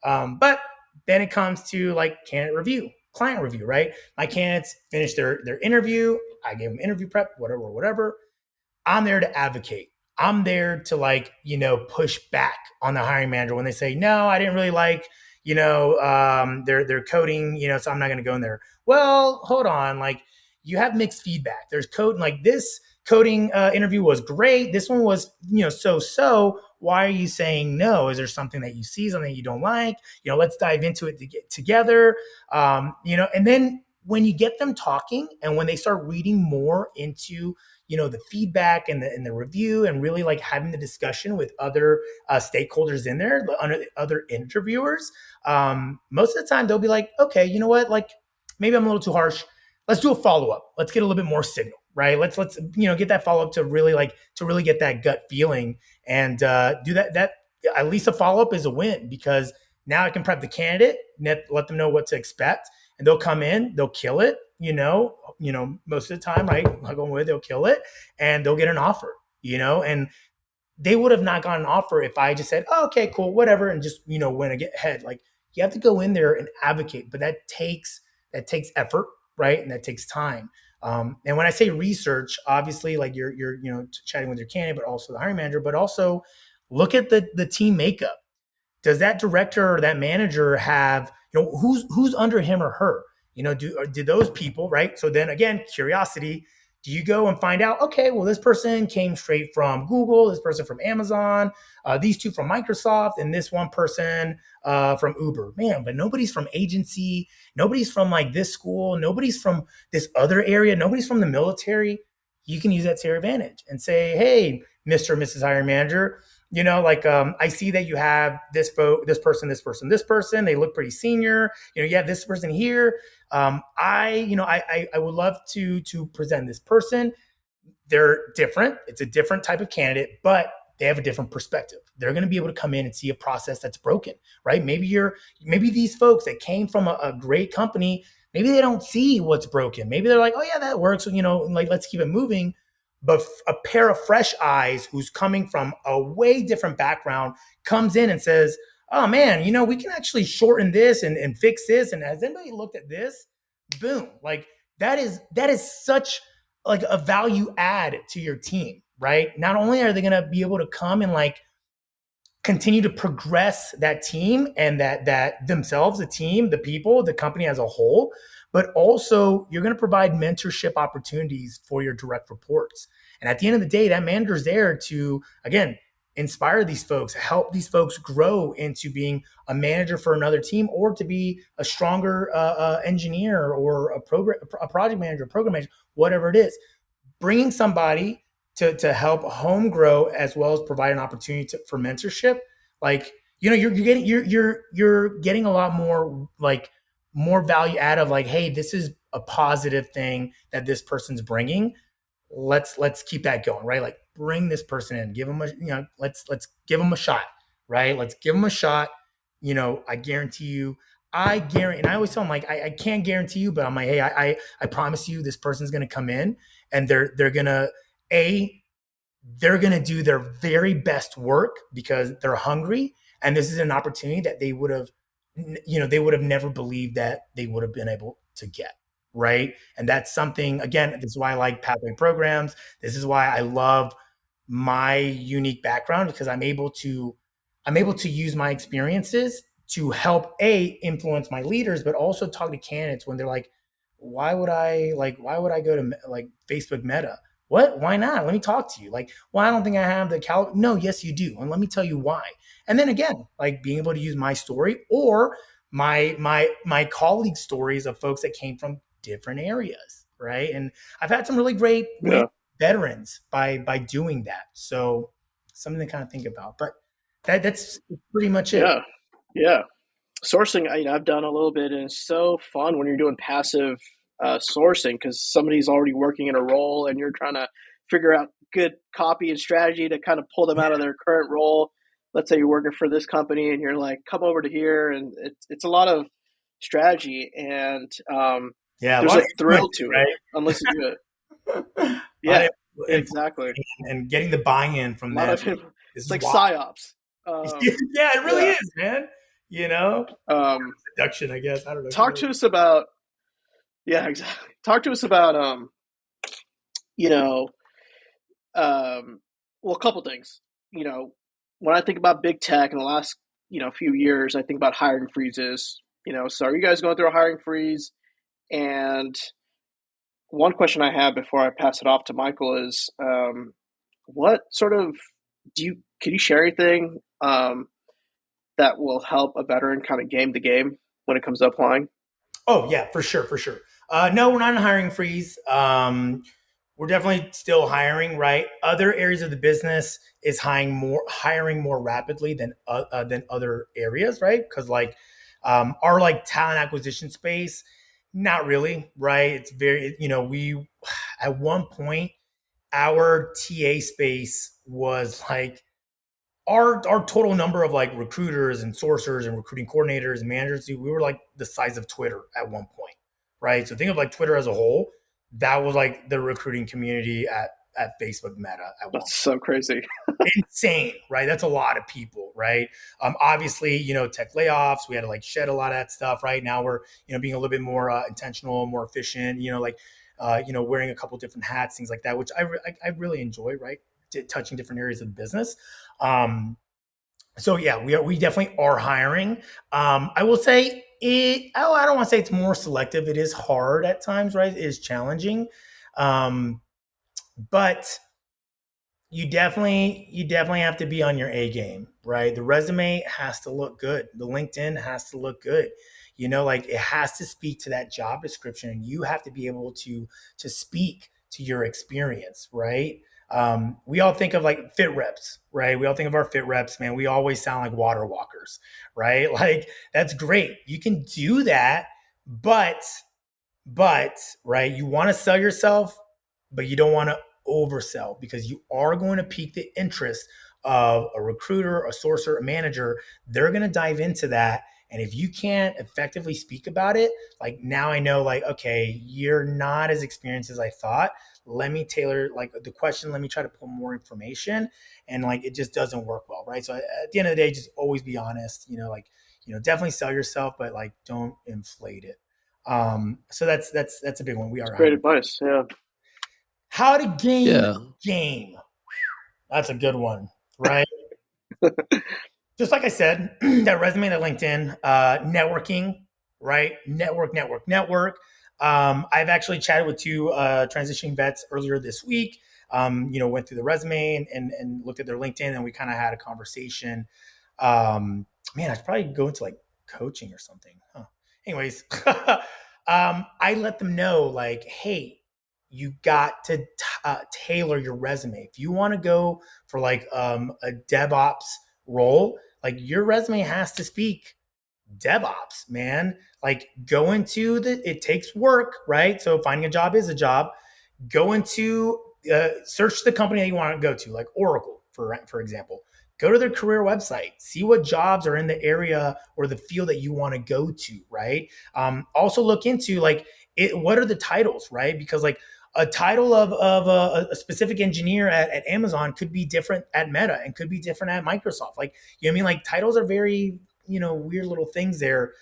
But then it comes to like candidate review, client review, right? My candidates finish their interview. I give them interview prep, whatever. I'm there to advocate. I'm there to push back on the hiring manager when they say, no, I didn't really like, their coding, so I'm not going to go in there. Well, hold on. Like you have mixed feedback. There's code like this coding interview was great. This one was, so. Why are you saying no? Is there something that you see, something you don't like? Let's dive into it to get together. And then when you get them talking and when they start reading more into the feedback and the review and really like having the discussion with other stakeholders in there, other interviewers, most of the time they'll be like, okay, you know what, like maybe I'm a little too harsh. Let's do a follow-up. Let's get a little bit more signal, right? Let's get that follow-up to really get that gut feeling and do that. At least a follow-up is a win because now I can prep the candidate, let them know what to expect, and they'll come in, they'll kill it, most of the time, right? I'm going with they'll kill it and they'll get an offer, and they would have not gotten an offer if I just said, oh, okay, cool, whatever, and just went ahead. Like you have to go in there and advocate, but that takes effort, right? And that takes time. And when I say research, obviously, like you're chatting with your candidate, but also the hiring manager, but also look at the team makeup. Does that director or that manager have who's under him or her? Do those people, right? So then again, curiosity. Do you go and find out, okay, well, this person came straight from Google, this person from Amazon, these two from Microsoft, and this one person from Uber. Man, but nobody's from agency, nobody's from like this school, nobody's from this other area, nobody's from the military. You can use that to your advantage and say, hey, Mr. or Mrs. Hiring Manager, I see that you have this person. They look pretty senior. You have this person here. I would love to present this person. They're different. It's a different type of candidate, but they have a different perspective. They're going to be able to come in and see a process that's broken, right? Maybe these folks that came from a great company, maybe they don't see what's broken. Maybe they're like, oh yeah, that works. Let's keep it moving. But a pair of fresh eyes who's coming from a way different background comes in and says, oh man, we can actually shorten this and fix this. And has anybody looked at this? Boom. Like that is such like a value add to your team, right? Not only are they going to be able to come and like continue to progress that team and that themselves, the team, the people, the company as a whole, but also you're going to provide mentorship opportunities for your direct reports. And at the end of the day, that manager's there to, again, inspire these folks, help these folks grow into being a manager for another team or to be a stronger engineer or a project manager, program manager, whatever it is. Bringing somebody to help home grow as well as provide an opportunity for mentorship, like you're getting a lot more like more value out of like, hey, this is a positive thing that this person's bringing. Let's keep that going, right? Like bring this person in, give them let's give them a shot, right? Let's give them a shot. I guarantee you, and I always tell them like, I can't guarantee you, but I'm like, hey, I promise you this person's going to come in and they're going to do their very best work because they're hungry And this is an opportunity that they would have, they would have never believed that they would have been able to get. Right. And that's something, again, this is why I like pathway programs. This is why I love my unique background, because I'm able to use my experiences to help influence my leaders, but also talk to candidates when they're like, why would I go to like Facebook Meta? What? Why not? Let me talk to you. Like, well, I don't think I have the No, yes, you do. And let me tell you why. And then again, like being able to use my story or my colleague stories of folks that came from different areas, right? And I've had some really great Yeah. veterans by doing that. So something to kind of think about. But that's pretty much it. Yeah. Yeah. Sourcing, I've done a little bit, and it's so fun when you're doing passive sourcing because somebody's already working in a role and you're trying to figure out good copy and strategy to kind of pull them out of their current role. Let's say you're working for this company and you're like, come over to here, and it's a lot of strategy, and Yeah, a there's lot a of thrill influence, to it right? unless you do it. A lot Yeah, of influence exactly. and getting the buy-in A from lot them. of This it's is like why. psyops. Yeah, it really Yeah. is, man. You know, Um, seduction, I guess. I don't know. talk to us about yeah, exactly. Talk to us about you know, well, a couple things. You know, when I think about big tech in the last few years, I think about hiring freezes. So are you guys going through a hiring freeze? And one question I have before I pass it off to Michael is, what sort of can you share anything that will help a veteran kind of game the game when it comes to applying? Oh yeah, for sure, for sure. No, we're not in a hiring freeze. We're definitely still hiring. Right, other areas of the business is hiring more rapidly than other areas. Right, because like our like talent acquisition space, not really. Right, it's very we at one point our TA space was like our total number of like recruiters and sourcers and recruiting coordinators and managers, we were like the size of Twitter at one point, right? So think of like Twitter as a whole. That was like the recruiting community at Facebook Meta at one That's point. so crazy. Insane, right? That's a lot of people, right? Obviously, tech layoffs, we had to like shed a lot of that stuff. Right now, we're being a little bit more intentional, more efficient. Wearing a couple different hats, things like that, which I really enjoy. Right, touching different areas of the business. Um, so yeah, we definitely are hiring. I will say it. Oh, I don't want to say it's more selective. It is hard at times, right? It is challenging, um, but you definitely have to be on your A game, right? The resume has to look good. The LinkedIn has to look good. Like it has to speak to that job description, and you have to be able to speak to your experience, right? We all think of like fit reps, right? We all think of our fit reps, man. We always sound like water walkers, right? Like that's great. You can do that, but right, you want to sell yourself, but you don't want to oversell because you are going to pique the interest of a recruiter, a sourcer, a manager. They're going to dive into that. And if you can't effectively speak about it, like now I know, like, okay, you're not as experienced as I thought. Let me tailor like the question. Let me try to pull more information. And like it just doesn't work well, right? So at the end of the day, just always be honest. Definitely sell yourself, but like don't inflate it. So that's a big one. We It's are great hiring. advice. Yeah. How to game Yeah. game. That's a good one, right? Just like I said, that resume, that LinkedIn, networking, right? Network. I've actually chatted with two transitioning vets earlier this week. Went through the resume and looked at their LinkedIn, and we kind of had a conversation. Man, I should probably go into like coaching or something. Huh. Anyways, I let them know like, hey, you got to tailor your resume. If you want to go for like a DevOps role, like your resume has to speak DevOps, man. Like go into it takes work, right? So finding a job is a job. Go into search the company that you want to go to, like Oracle, for example. Go to their career website, see what jobs are in the area or the field that you want to go to, right? Also look into like what are the titles, right? Because like A title of a specific engineer at Amazon could be different at Meta and could be different at Microsoft. Like, you know what I mean? Like titles are very, weird little things there.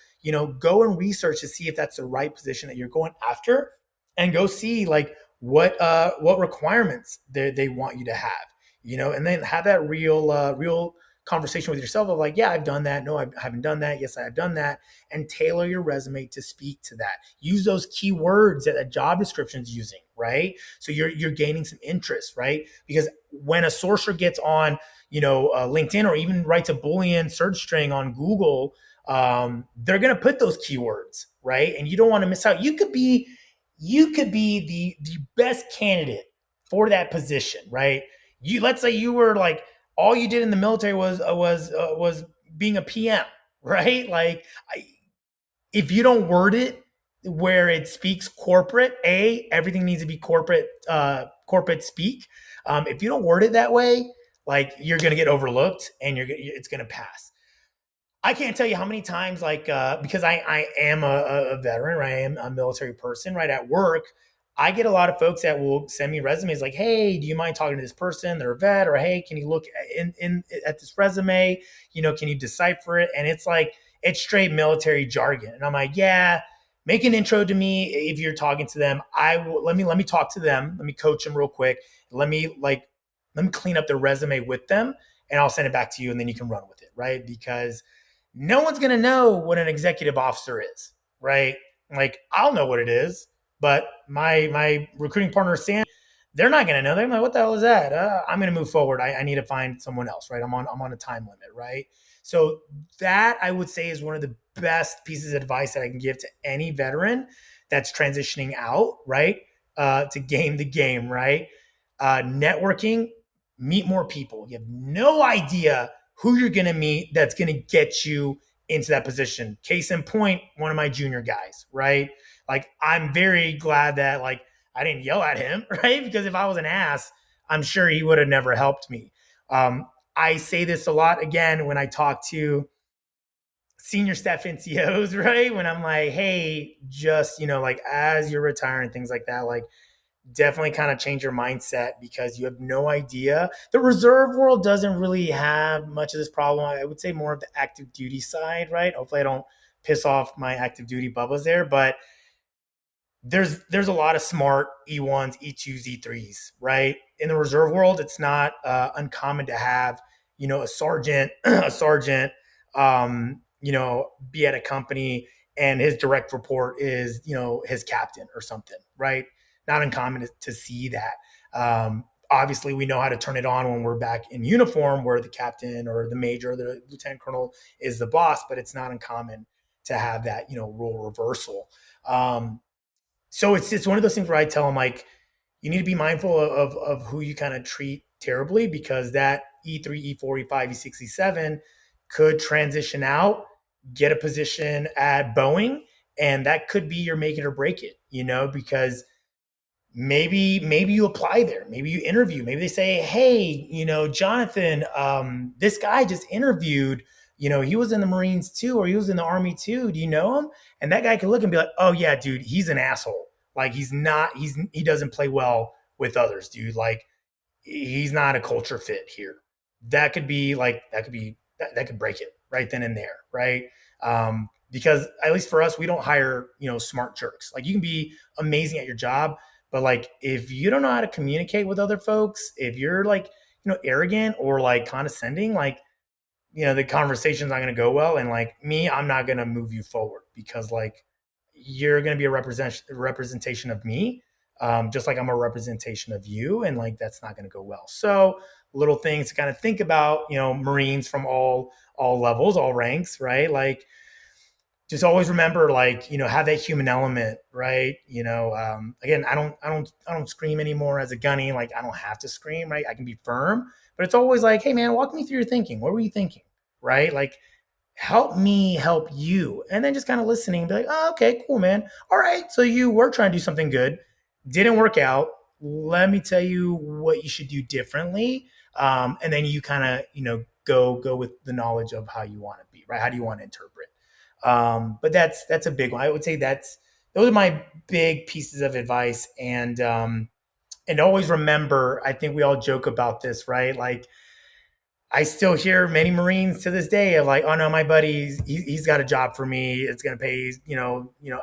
Go and research to see if that's the right position that you're going after, and go see like what requirements they want you to have, and then have that real conversation with yourself of like, yeah, I've done that. No, I haven't done that. Yes, I have done that. And tailor your resume to speak to that. Use those keywords that a job description is using, right? So you're gaining some interest, right? Because when a sourcer gets on, LinkedIn, or even writes a Boolean search string on Google, they're going to put those keywords, right? And you don't want to miss out. You could be the best candidate for that position, right? Let's say you were like, all you did in the military was being a PM, right? Like, if you don't word it where it speaks corporate, everything needs to be corporate speak. If you don't word it that way, like, you're gonna get overlooked, and it's gonna pass. I can't tell you how many times, like, because I am a veteran, right? I am a military person, right? At work, I get a lot of folks that will send me resumes like, "Hey, do you mind talking to this person? They're a vet," or "Hey, can you look in at this resume? Can you decipher it?" And it's like, it's straight military jargon, and I'm like, "Yeah, make an intro to me if you're talking to them. I will let me talk to them. Let me coach them real quick. Let me clean up their resume with them, and I'll send it back to you, and then you can run with it, right?" Because no one's going to know what an executive officer is, right? Like, I'll know what it is, but my recruiting partner, Sam, they're not going to know. They're like, "What the hell is that?" I'm going to move forward. I need to find someone else, right? I'm on a time limit, right? So that, I would say, is one of the best pieces of advice that I can give to any veteran that's transitioning out, right? To game the game, right? Networking, meet more people. You have no idea who you're going to meet that's going to get you into that position. Case in point, one of my junior guys, right? Like, I'm very glad that, like, I didn't yell at him, right? Because if I was an ass, I'm sure he would have never helped me. I say this a lot again when I talk to senior staff NCOs, right? When I'm like, "Hey, just, like, as you're retiring, things like that, like, definitely kind of change your mindset, because you have no idea." The reserve world doesn't really have much of this problem. I would say more of the active duty side, right? Hopefully I don't piss off my active duty bubbas there, but there's a lot of smart E1s, E2s, E3s, right? In the reserve world, it's not uncommon to have, a sergeant, be at a company, and his direct report is, his captain or something, right? Not uncommon to see that. Obviously, we know how to turn it on when we're back in uniform, where the captain or the major or the lieutenant colonel is the boss, but it's not uncommon to have that, role reversal. So it's one of those things where I tell them, like, you need to be mindful of who you kind of treat terribly, because that E3, E4, E5, E6, E7 could transition out, get a position at Boeing, and that could be your make it or break it, because maybe you apply there, maybe you interview, maybe they say, "Hey, Jonathan, this guy just interviewed, he was in the Marines too, or he was in the Army too, do you know him?" And that guy can look and be like, "Oh yeah, dude, he's an asshole. Like, he doesn't play well with others, dude. Like, he's not a culture fit here." That could break it right then and there, right? Because at least for us, we don't hire, smart jerks. Like, you can be amazing at your job, but like, if you don't know how to communicate with other folks, if you're like, arrogant or like condescending, like, the conversation's not going to go well. And like me, I'm not going to move you forward, because like, you're going to be a representation of me, just like I'm a representation of you. And like, that's not going to go well. So, little things to kind of think about, Marines from all levels, all ranks, right? Like, just always remember, like, have that human element, right? Again, I don't scream anymore as a gunny. Like, I don't have to scream, right? I can be firm, but it's always like, "Hey man, walk me through your thinking. What were you thinking?" Right? Like, help me help you. And then just kind of listening and be like, "Oh, okay, cool, man. All right. So you were trying to do something good. Didn't work out. Let me tell you what you should do differently." And then you kind of, go with the knowledge of how you want to be, right? How do you want to interpret? But that's a big one. I would say that's those are my big pieces of advice. And always remember, I think we all joke about this, right? Like, I still hear many Marines to this day of like, oh no, my buddy's he's got a job for me. It's going to pay,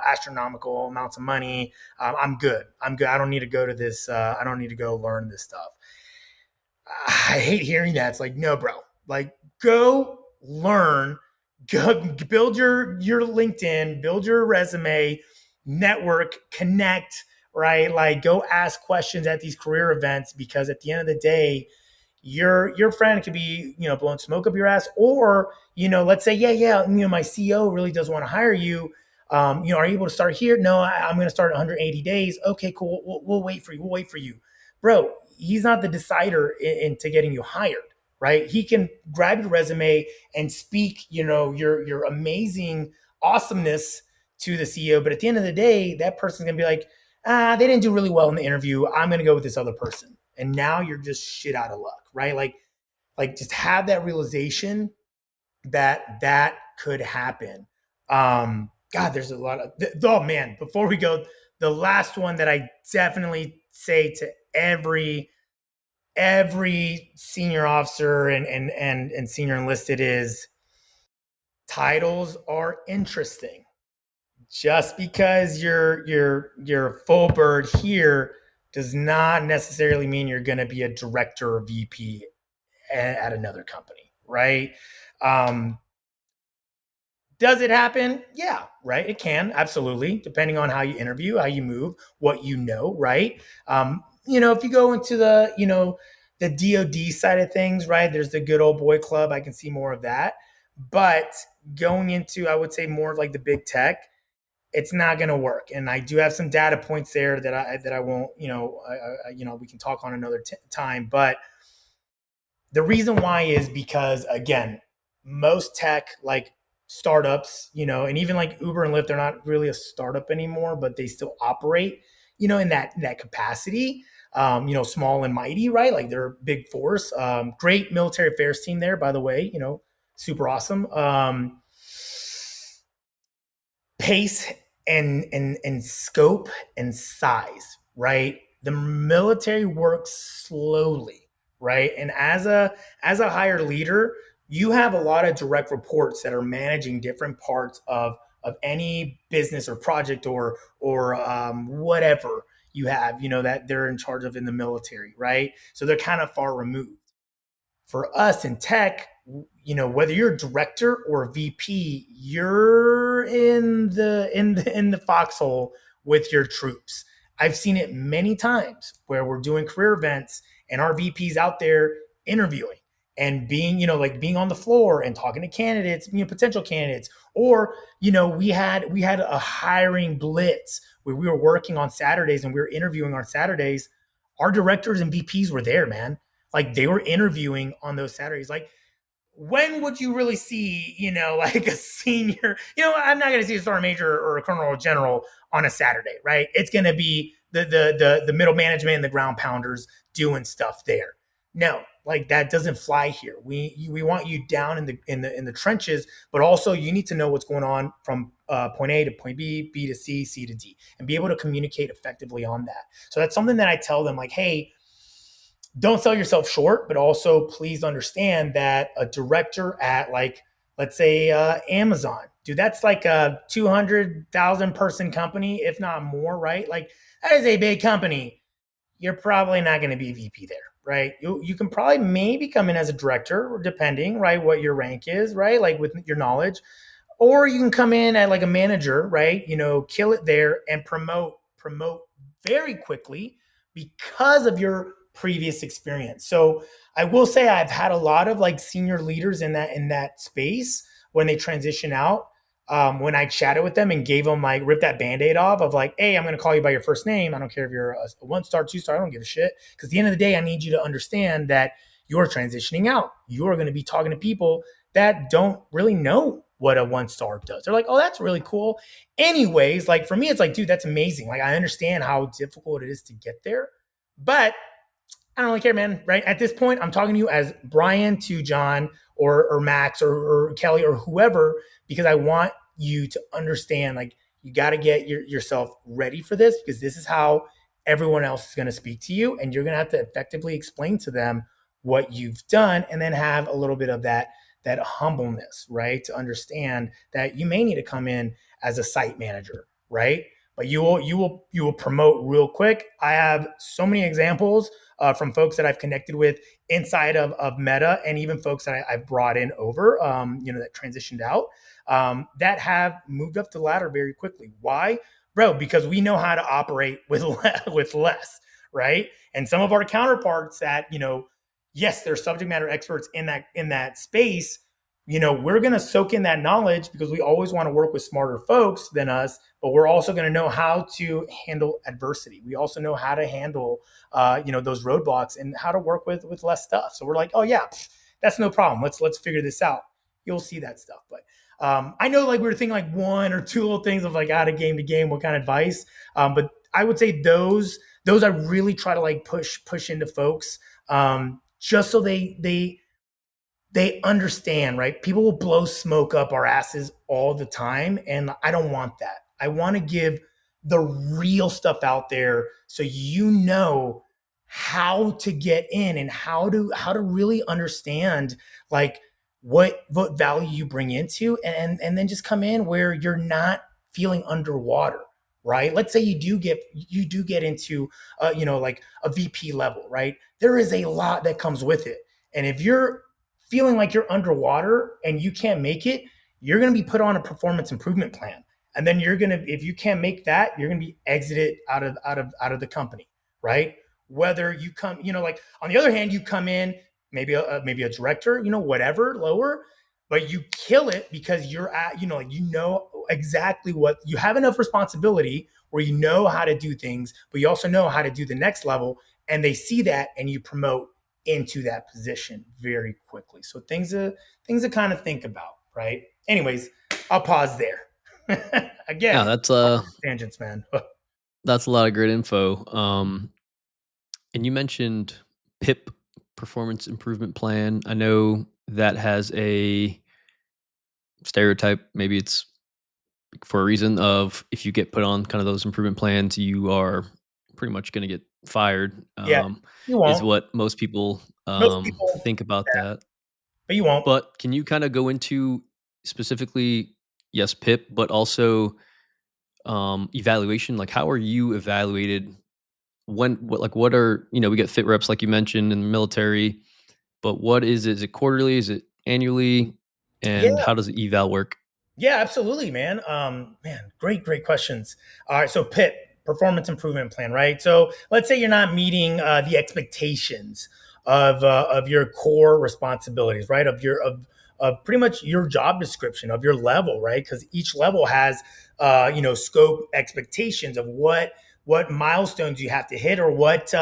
astronomical amounts of money. I'm good. I'm good. I don't need to go to this. I don't need to go learn this stuff. I hate hearing that. It's like, no, bro. Like, go learn, go build your LinkedIn, build your resume, network, connect, right? Like, go ask questions at these career events, because at the end of the day, your friend could be, blowing smoke up your ass, or, let's say, yeah, my CEO really does want to hire you. Are you able to start here? No, I'm going to start in 180 days. Okay, cool. We'll wait for you. We'll wait for you, bro. He's not the decider into getting you hired, right? He can grab your resume and speak, your amazing awesomeness to the CEO. But at the end of the day, that person's gonna be like, they didn't do really well in the interview. I'm gonna go with this other person. And now you're just shit out of luck, right? Like just have that realization that that could happen. God, there's a lot of, oh man, before we go, the last one that I definitely say to every senior officer and senior enlisted is, titles are interesting. Just because you're full bird here does not necessarily mean you're going to be a director or VP at another company, right? Um, Does it happen? Yeah, right. It can, absolutely, depending on how you interview, how you move, what you know, right? If you go into the DoD side of things, right? There's the good old boy club. I can see more of that, but going into, I would say, more of like the big tech, it's not going to work. And I do have some data points there that I won't, we can talk on another time, but the reason why is because, again, most tech, like startups, and even like Uber and Lyft, they're not really a startup anymore, but they still operate, in that capacity. Small and mighty, right? Like they're a big force. Great military affairs team there, by the way. Super awesome. Pace and scope and size, right? The military works slowly, right? And as a higher leader, you have a lot of direct reports that are managing different parts of any business or project or whatever you have, that they're in charge of in the military, right? So they're kind of far removed. For us in tech, whether you're a director or a VP, you're in the foxhole with your troops. I've seen it many times where we're doing career events and our VP's out there interviewing and being, like being on the floor and talking to candidates, potential candidates. Or, we had a hiring blitz where we were working on Saturdays and we were interviewing on Saturdays. Our directors and VPs were there, man. Like they were interviewing on those Saturdays. Like, when would you really see, like a senior, I'm not going to see a sergeant major or a colonel or general on a Saturday, right? It's going to be the middle management and the ground pounders doing stuff there. No, like that doesn't fly here. We want you down in the trenches, but also you need to know what's going on from point A to point B, B to C, C to D, and be able to communicate effectively on that. So that's something that I tell them, like, hey, don't sell yourself short, but also please understand that a director at, like, let's say Amazon, dude, that's like a 200,000 person company, if not more, right? Like that is a big company. You're probably not going to be VP there, right? You can probably maybe come in as a director, depending, right, what your rank is, right? Like with your knowledge, or you can come in at like a manager, right? Kill it there and promote very quickly because of your previous experience. So I will say I've had a lot of like senior leaders in that space when they transition out. When I chatted with them and gave them, like, rip that band-aid off of like, hey, I'm going to call you by your first name. I don't care if you're a 1-star, 2-star. I don't give a shit. Because at the end of the day, I need you to understand that you're transitioning out. You're going to be talking to people that don't really know what a 1-star does. They're like, oh, that's really cool. Anyways, like for me, it's like, dude, that's amazing. Like I understand how difficult it is to get there, but I don't really care, man. Right at this point, I'm talking to you as Brian to John or Max or Kelly or whoever, because I want you to understand, like, You got to get yourself ready for this, because this is how everyone else is going to speak to you. And you're going to have to effectively explain to them what you've done, and then have a little bit of that humbleness, right? To understand that you may need to come in as a site manager, right? But you will promote real quick. I have so many examples from folks that I've connected with inside of Meta, and even folks that I've brought in over, that transitioned out, that have moved up the ladder very quickly. Why, bro? Because we know how to operate with with less, right? And some of our counterparts that yes, they're subject matter experts in that space. We're going to soak in that knowledge because we always want to work with smarter folks than us, but we're also going to know how to handle adversity. We also know how to handle, those roadblocks, and how to work with less stuff. So we're like, oh yeah, that's no problem. Let's figure this out. You'll see that stuff. But I know, like, we were thinking like one or two little things of like out of game to game, what kind of advice. But I would say those I really try to like push into folks, just so they understand, right? People will blow smoke up our asses all the time, and I don't want that. I want to give the real stuff out there, so how to get in, and how to really understand, like, what value you bring into, and then just come in where you're not feeling underwater, right? Let's say you do get into like a VP level, right? There is a lot that comes with it, and if you're feeling like you're underwater and you can't make it, you're going to be put on a performance improvement plan. And then if you can't make that, you're going to be exited out of the company, right? Whether you come, like, on the other hand, you come in, maybe a director, whatever, lower, but you kill it because you're at, like, exactly what you have, enough responsibility where you know how to do things, but you also know how to do the next level, and they see that, and you promote into that position very quickly. So things to kind of think about, right? Anyways, I'll pause there. Yeah, Again, that's tangents, man. that's a lot of great info. And you mentioned PIP, performance improvement plan. I know that has a stereotype. Maybe it's for a reason of, if you get put on kind of those improvement plans, you are pretty much going to get fired. Yeah, you Is won't. what most people Most people, think about that. but you won't. But can you kind of go into specifically, yes, PIP, but also evaluation? Like, how are you evaluated? What are, we get fit reps like you mentioned in the military, but what is it? Is it quarterly? Is it annually? Yeah, And how does the eval work? yeah, absolutely, man. Man, great questions. All right, so PIP, performance improvement plan, right? So let's say you're not meeting the expectations of your core responsibilities, right? Of pretty much your job description, of your level, right? Because each level has scope expectations of what milestones you have to hit, or what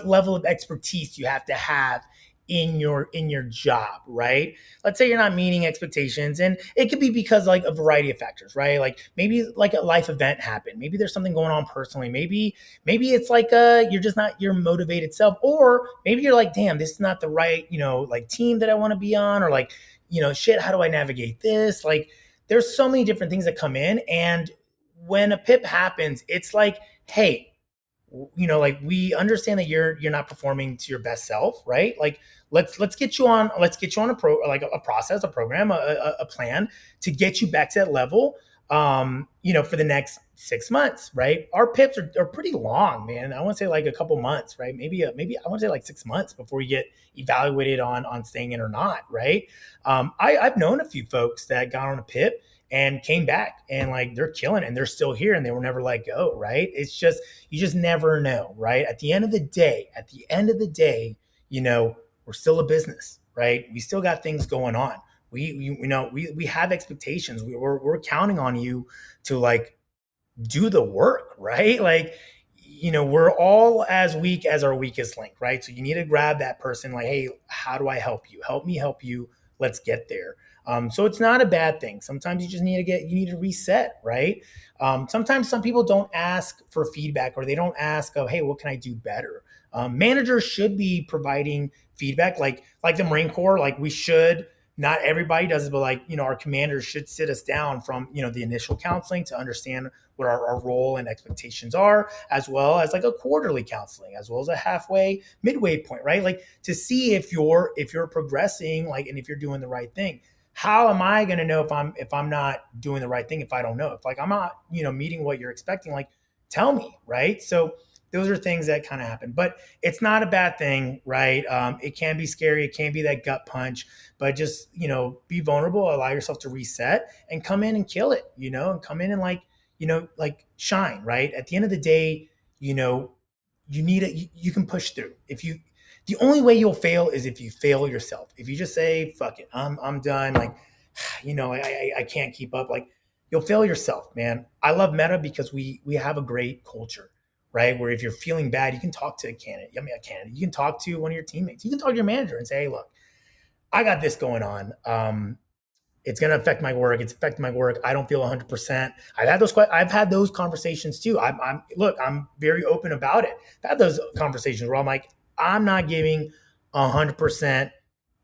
level of expertise you have to have in your job, right? Let's say you're not meeting expectations, and it could be because, like, a variety of factors, right? Like, maybe like a life event happened, maybe there's something going on personally, maybe it's like you're just not your motivated self, or maybe you're like, damn, this is not the right like team that I want to be on, or like, shit, how do I navigate this? Like, there's so many different things that come in, and when a PIP happens, it's like, hey, like, we understand that you're not performing to your best self, right? Like, let's get you on a process, a program, a plan to get you back to that level, for the next 6 months, right? Our pips are pretty long, man. I want to say like a couple months, right? Maybe I want to say like 6 months before you get evaluated on staying in or not, right? I've known a few folks that got on a pip and came back, and like, they're killing it, and they're still here, and they were never let go, right? It's just, you just never know, right? At the end of the day, we're still a business, right? We still got things going on. We have expectations. We're counting on you to, like, do the work, right? Like, we're all as weak as our weakest link, right? So you need to grab that person, like, hey, how do I help you? Help me help you. Let's get there. So it's not a bad thing. Sometimes you need to reset, right? Sometimes some people don't ask for feedback, or they don't ask of, hey, what can I do better? Managers should be providing feedback, like the Marine Corps. Like, we should not everybody does it, but like, our commanders should sit us down from, the initial counseling to understand what our role and expectations are, as well as like a quarterly counseling, as well as a halfway, midway point, right? Like to see if you're progressing, like, and if you're doing the right thing. How am I going to know if I'm not doing the right thing if I don't know? If like I'm not, meeting what you're expecting, like tell me, right? So those are things that kind of happen, but it's not a bad thing, right? It can be scary, it can be that gut punch, but just be vulnerable, allow yourself to reset, and come in and kill it, and come in and like like shine, right? At the end of the day, you know you need it. You can push through. If you The only way you'll fail is if you fail yourself. If you just say fuck it, I'm done, like I can't keep up, like you'll fail yourself, man. I love Meta because we have a great culture, right? Where if you're feeling bad, you can talk to a candidate. I mean, a candidate. You can talk to one of your teammates. You can talk to your manager and say, hey, look, I got this going on. It's going to affect my work. It's affecting my work. I don't feel 100%. I've had those conversations too. I'm very open about it. I've had those conversations where I'm like, I'm not giving 100%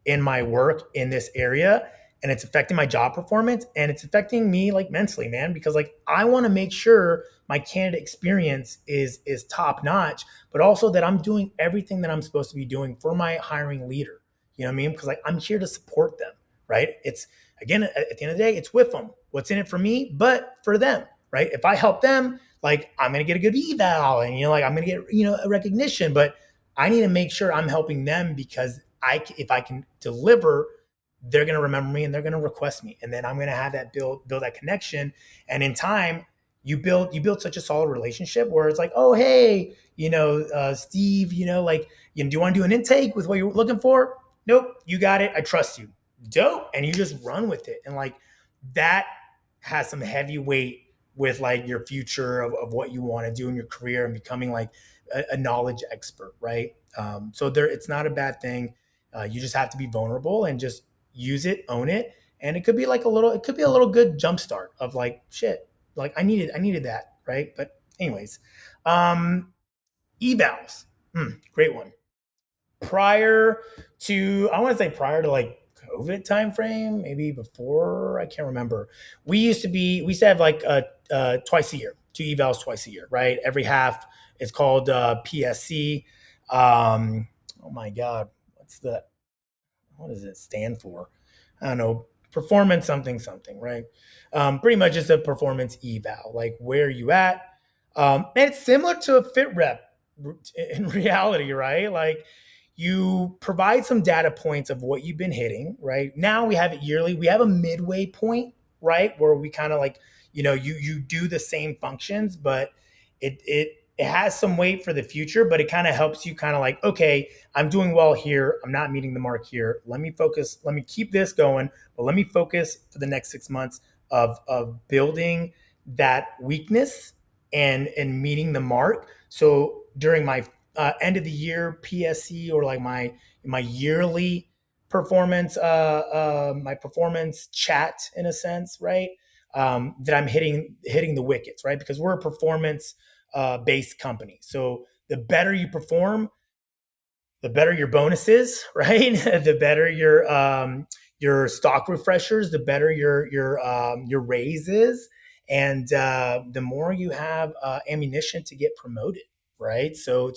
in my work in this area, and it's affecting my job performance, and it's affecting me like mentally, man, because like I want to make sure my candidate experience is top notch, but also that I'm doing everything that I'm supposed to be doing for my hiring leader. You know what I mean? Because like I'm here to support them, right? It's again at the end of the day, it's with them. What's in it for me, but for them, right? If I help them, like I'm gonna get a good eval, and like I'm gonna get a recognition, but I need to make sure I'm helping them because if I can deliver, they're going to remember me and they're going to request me, and then I'm going to have that build that connection. And in time, you build such a solid relationship where it's like, oh hey, Steve, like, do you want to do an intake with what you're looking for? Nope, you got it. I trust you. Dope. And you just run with it, and like that has some heavy weight with like your future of what you want to do in your career and becoming like a knowledge expert, right? So it's not a bad thing. You just have to be vulnerable and just use it, own it, and it could be a little good jump start of like shit, like I needed that, right? But anyways, um, evals, great one. I want to say prior to like COVID timeframe, maybe before, I can't remember. We used to have like twice a year, two evals twice a year, right? Every half. It's called PSC. Oh my God, what does it stand for? I don't know, performance something something, right? Pretty much just a performance eval, like where are you at? And it's similar to a fit rep in reality, right? Like you provide some data points of what you've been hitting, right? Now we have it yearly. We have a midway point, right? Where we kind of like, you do the same functions, but it has some weight for the future, but it kind of helps you kind of like, okay, I'm doing well here. I'm not meeting the mark here. Let me focus. Let me keep this going, but let me focus for the next 6 months of building that weakness and meeting the mark. So during my end of the year PSC, or like my yearly performance, my performance chat in a sense, right? That I'm hitting the wickets, right? Because we're a performance based company. So the better you perform, the better your bonuses, right? The better your stock refreshers, the better your raises, and the more you have ammunition to get promoted, right? So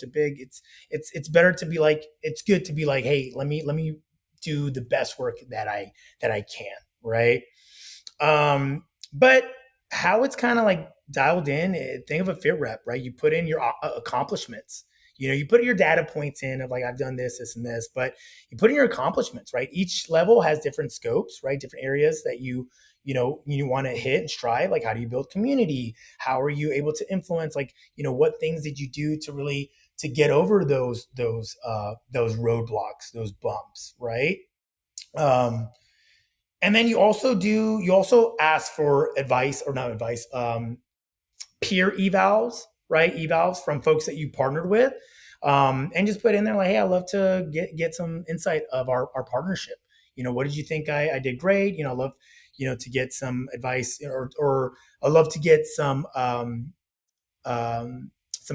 it's better to be like, it's good to be like, hey, let me do the best work that I can, right? But how it's kind of like dialed in, think of a fit rep, right? You put in your accomplishments. You put your data points in of like, I've done this, this, and this, but you put in your accomplishments, right? Each level has different scopes, right? Different areas that you want to hit and strive. Like, how do you build community? How are you able to influence? Like, what things did you do to really to get over those roadblocks, those bumps, right? Um, and then you also ask for advice, or not advice, peer evals, right? Evals from folks that you partnered with. And just put in there like, hey, I'd love to get some insight of our partnership. What did you think I did great? I love, to get some advice, or I love to get some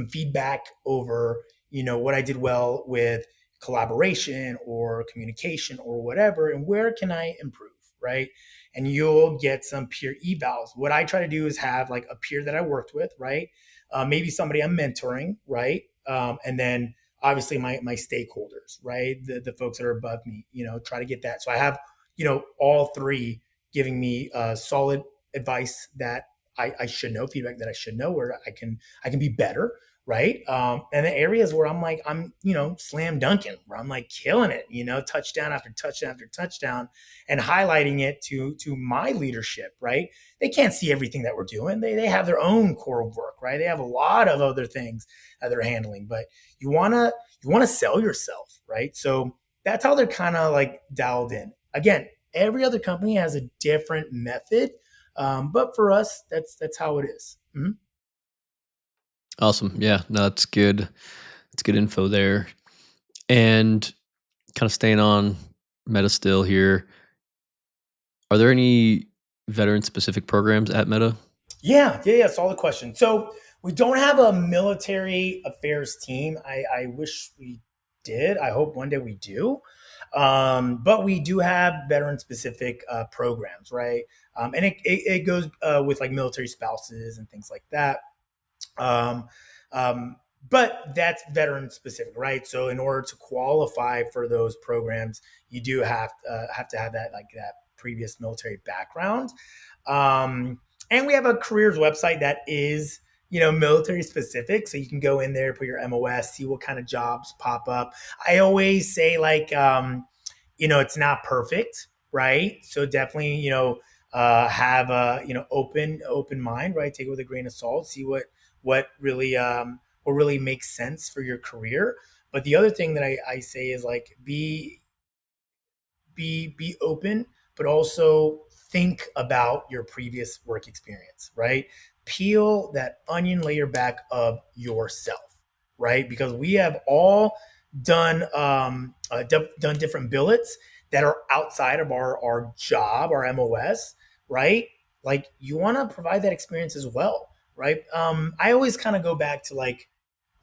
feedback over, what I did well with collaboration or communication or whatever, and where can I improve, right? And you'll get some peer evals. What I try to do is have like a peer that I worked with, right? Maybe somebody I'm mentoring, right? And then obviously my stakeholders, right? The folks that are above me, try to get that. So I have, all three giving me solid advice that I should know, feedback that I should know, where I can be better, right? And the areas where I'm slam dunking, where I'm like killing it, touchdown after touchdown after touchdown, and highlighting it to my leadership, right? They can't see everything that we're doing. They have their own core work, right? They have a lot of other things that they're handling, but you wanna sell yourself, right? So that's how they're kind of like dialed in. Again, every other company has a different method, but for us, that's how it is. Mhm. Awesome. Yeah, no, that's good. That's good info there. And kind of staying on Meta still here, are there any veteran specific programs at Meta? Yeah. Solid question. So we don't have a military affairs team. I wish we did. I hope one day we do. But we do have veteran specific programs, right? And it goes with like military spouses and things like that. Um, um, but that's veteran specific, right? So in order to qualify for those programs, you do have to have that previous military background. And we have a careers website that is military specific, so you can go in there, put your MOS, see what kind of jobs pop up. I always say like it's not perfect, right? So definitely have a open mind, right? Take it with a grain of salt, see what really makes sense for your career. But the other thing that I say is like be open, but also think about your previous work experience, right? Peel that onion layer back of yourself, right? Because we have all done different billets that are outside of our job, our MOS, right? Like you want to provide that experience as well, right? I always kind of go back to like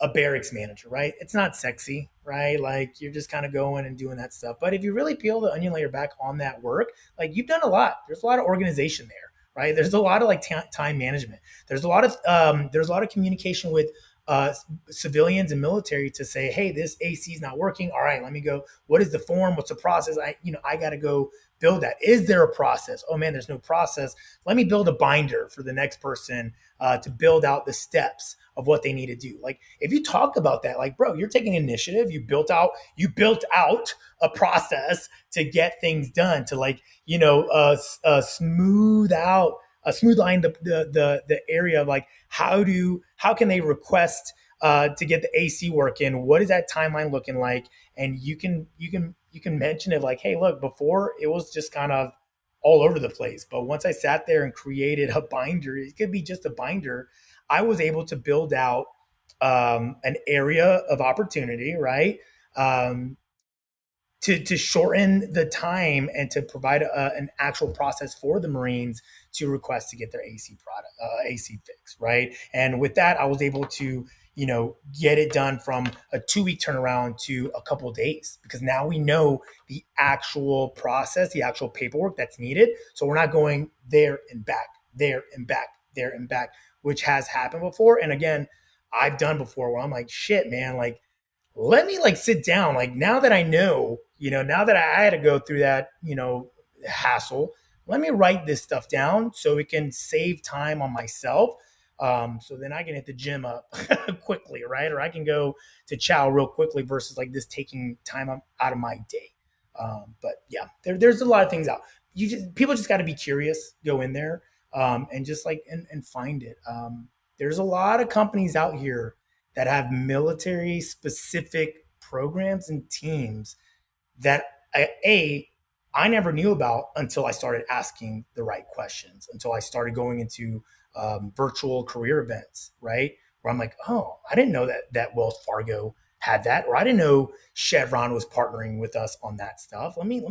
a barracks manager, right? It's not sexy, right? Like you're just kind of going and doing that stuff. But if you really peel the onion layer back on that work, like you've done a lot. There's a lot of organization there, right? There's a lot of like time management. There's a lot of communication with uh, civilians and military to say, hey, this AC is not working. All right, let me go. What is the form? What's the process? I got to go build that. Is there a process? Oh man, there's no process. Let me build a binder for the next person to build out the steps of what they need to do. Like if you talk about that, like bro, you're taking initiative. You built out a process to get things done, to like smooth out smooth line the area of like how can they request to get the AC working? What is that timeline looking like? And you can mention it like, hey, look, before it was just kind of all over the place, but once I sat there and created a binder, it could be just a binder. I was able to build out an area of opportunity, right? Um, to shorten the time and to provide an actual process for the Marines to request to get their AC fixed, right? And with that, I was able to get it done from a 2 week turnaround to a couple of days, because now we know the actual process, the actual paperwork that's needed. So we're not going there and back, there and back, there and back, which has happened before. And again, I've done before where I'm like, shit, man, like let me like sit down. Like now that I know, now that I had to go through that, hassle, let me write this stuff down so it can save time on myself. So then I can hit the gym up quickly, right? Or I can go to chow real quickly versus like this taking time out of my day. But yeah, there's a lot of things out. People just got to be curious, go in there, and just like and find it. There's a lot of companies out here that have military specific programs and teams that I never knew about until I started asking the right questions, until I started going into virtual career events, right? Where I'm like, oh, I didn't know that Wells Fargo had that, or I didn't know Chevron was partnering with us on that stuff. Let me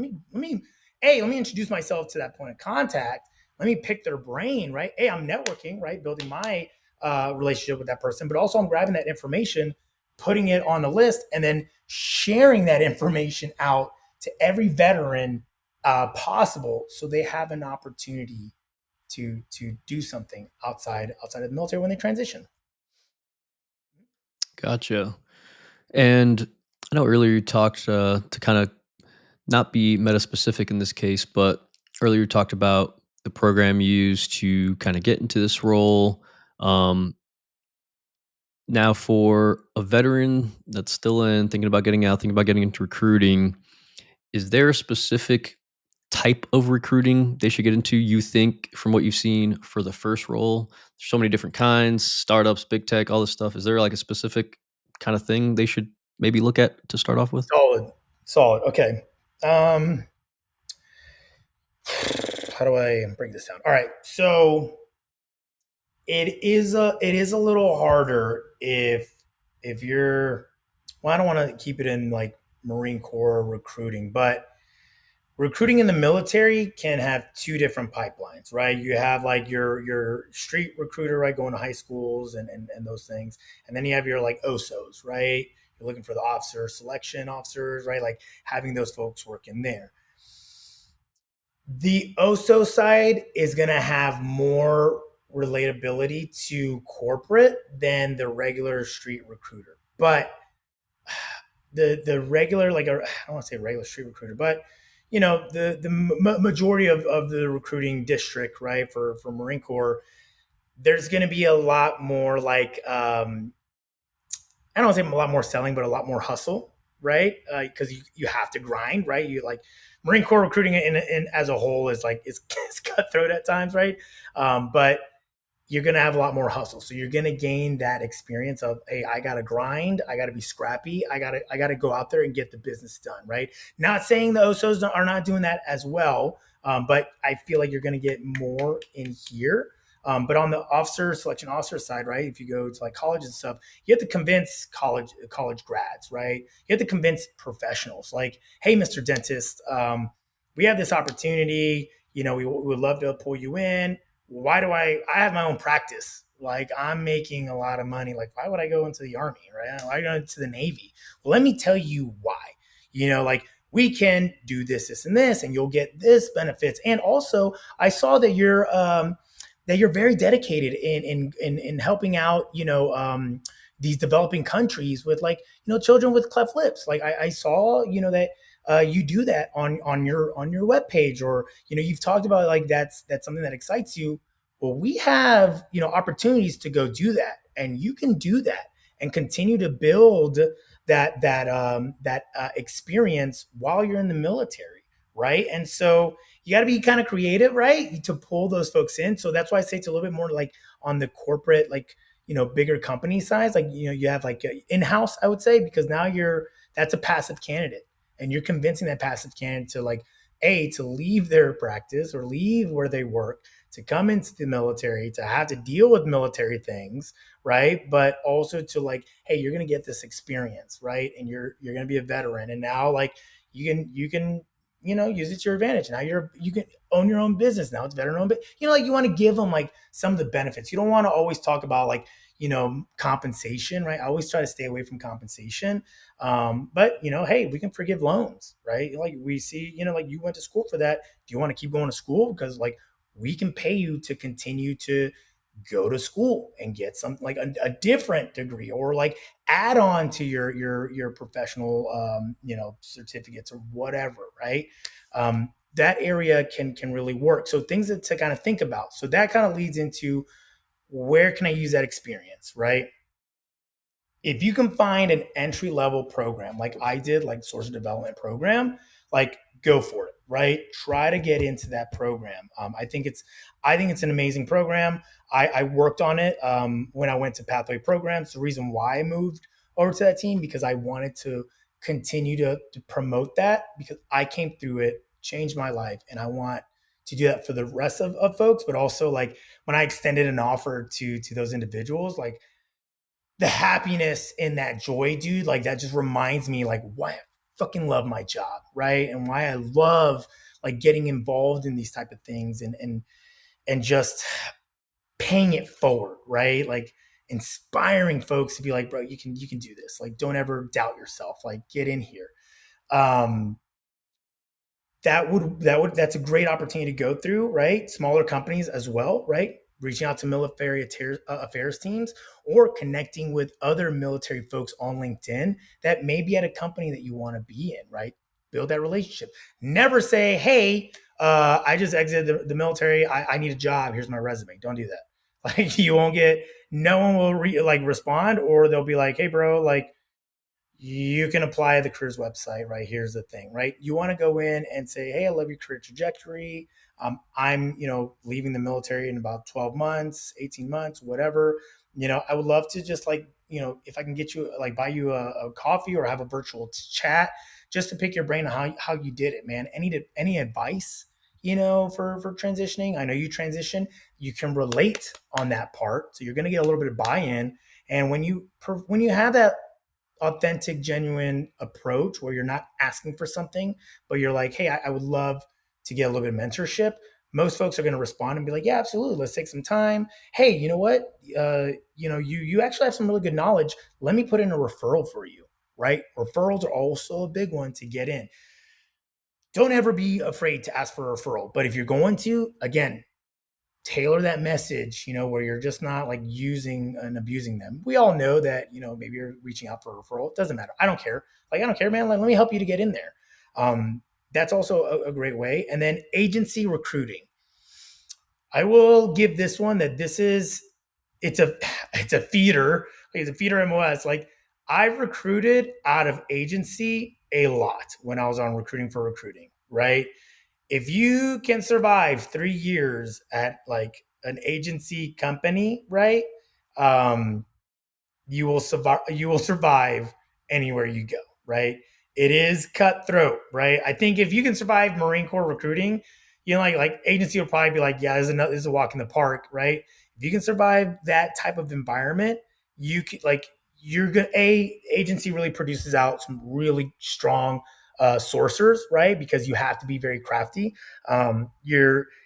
introduce myself to that point of contact. Let me pick their brain, right? Hey, I'm networking, right? Building my relationship with that person, but also I'm grabbing that information putting it on the list, and then sharing that information out to every veteran possible, so they have an opportunity to do something outside of the military when they transition. Gotcha. And I know earlier you talked to kind of not be meta specific in this case, but earlier you talked about the program you used to kind of get into this role. Um, Now, for a veteran that's still thinking about getting out, thinking about getting into recruiting, is there a specific type of recruiting they should get into, you think, from what you've seen for the first role? There's so many different kinds, startups, big tech, all this stuff. Is there like a specific kind of thing they should maybe look at to start off with? Solid. Okay. Um, how do I break this down? All right. So it is a little harder if you're, well, I don't want to keep it in like Marine Corps recruiting, but recruiting in the military can have two different pipelines, right? You have like your street recruiter, right, going to high schools and those things. And then you have your like OSOs, right? You're looking for the officer selection officers, right? Like having those folks work in there. The OSO side is going to have more relatability to corporate than the regular street recruiter. But the regular, like, I don't want to say regular street recruiter, but the majority of the recruiting district, right, for Marine Corps, there's going to be a lot more like I don't want to say a lot more selling, but a lot more hustle, right? Because you have to grind, right? You like Marine Corps recruiting in as a whole is like it's cutthroat at times, right? But you're going to have a lot more hustle. So you're going to gain that experience of, hey, I got to grind. I got to be scrappy. I got to go out there and get the business done. Right. Not saying the OSOs are not doing that as well. But I feel like you're going to get more in here. But on the officer selection officer side, right, if you go to like college and stuff, you have to convince college grads, right? You have to convince professionals like, hey, Mr. Dentist, we have this opportunity. We would love to pull you in. Why do I have my own practice? Like, I'm making a lot of money. Like, why would I go into the army, right? Why go into the Navy? Well, let me tell you why. Like, we can do this, and this, and you'll get this benefits. And also, I saw that you're very dedicated in helping out, these developing countries with, like, children with cleft lips. Like, I saw, that you do that on your webpage, or you've talked about, like, that's something that excites you. Well, we have opportunities to go do that, and you can do that and continue to build that experience while you're in the military, right? And so you got to be kind of creative, right, to pull those folks in. So that's why I say it's a little bit more like on the corporate, like, bigger company size. Like, you have like in-house, I would say, because now that's a passive candidate, and you're convincing that passive candidate to, like, to leave their practice or leave where they work to come into the military, to have to deal with military things, right? But also to, like, hey, you're going to get this experience, right? And you're going to be a veteran, and now, like, you can use it to your advantage. Now you can own your own business. Now it's veteran owned, but like, you want to give them, like, some of the benefits. You don't want to always talk about, like, compensation, right? I always try to stay away from compensation. But hey, we can forgive loans, right? Like, we see, like, you went to school for that. Do you want to keep going to school? Because, like, we can pay you to continue to go to school and get something like a different degree, or, like, add on to your professional certificates or whatever, right? That area can really work. So things to kind of think about. So that kind of leads into, where can I use that experience, right? If you can find an entry level program like I did, like source development program, like, go for it, right? Try to get into that program. I think it's an amazing program. I worked on it when I went to Pathway Programs. The reason why I moved over to that team, because I wanted to continue to promote that, because I came through it, changed my life, and I want to do that for the rest of folks. But also, like, when I extended an offer to those individuals, like, the happiness in that joy, dude, like, that just reminds me, like, why I fucking love my job, right? And why I love, like, getting involved in these type of things, and just paying it forward, right? Like, inspiring folks to be like, bro, you can do this. Like, don't ever doubt yourself. Like, get in here. Um, that's a great opportunity to go through, right? Smaller companies as well, right? Reaching out to military affairs teams or connecting with other military folks on LinkedIn that may be at a company that you want to be in, right? Build that relationship. Never say, hey, I just exited the military. I need a job. Here's my resume. Don't do that. Like, you won't get, no one will respond, or they'll be like, hey, bro, like, you can apply the careers website, right? Here's the thing, right? You want to go in and say, hey, I love your career trajectory. I'm, leaving the military in about 12 months, 18 months, whatever. I would love to just like, if I can get you, like, buy you a coffee or have a virtual chat just to pick your brain on how you did it, man. Any advice, for transitioning? I know you transition, you can relate on that part. So you're going to get a little bit of buy-in. And when you have that authentic, genuine approach where you're not asking for something, but you're like, hey, I would love to get a little bit of mentorship. Most folks are going to respond and be like, yeah, absolutely. Let's take some time. Hey, you know what? You actually have some really good knowledge. Let me put in a referral for you, right? Referrals are also a big one to get in. Don't ever be afraid to ask for a referral. But if you're going to, again, tailor that message, where you're just not like using and abusing them. We all know that, maybe you're reaching out for a referral. It doesn't matter. I don't care. Like, I don't care, man. Like, let me help you to get in there. That's also a great way. And then agency recruiting. I will give this one that it's a it's a feeder. Like, it's a feeder MOS. Like, I've recruited out of agency a lot when I was on recruiting for recruiting, right? If you can survive 3 years at like an agency company, right? Um, you will survive anywhere you go, right? It is cutthroat, right? I think if you can survive Marine Corps recruiting, like agency will probably be like, yeah, this is a walk in the park, right? If you can survive that type of environment, you can, like, you're gonna, agency really produces out some really strong sourcers, right? Because you have to be very crafty. You know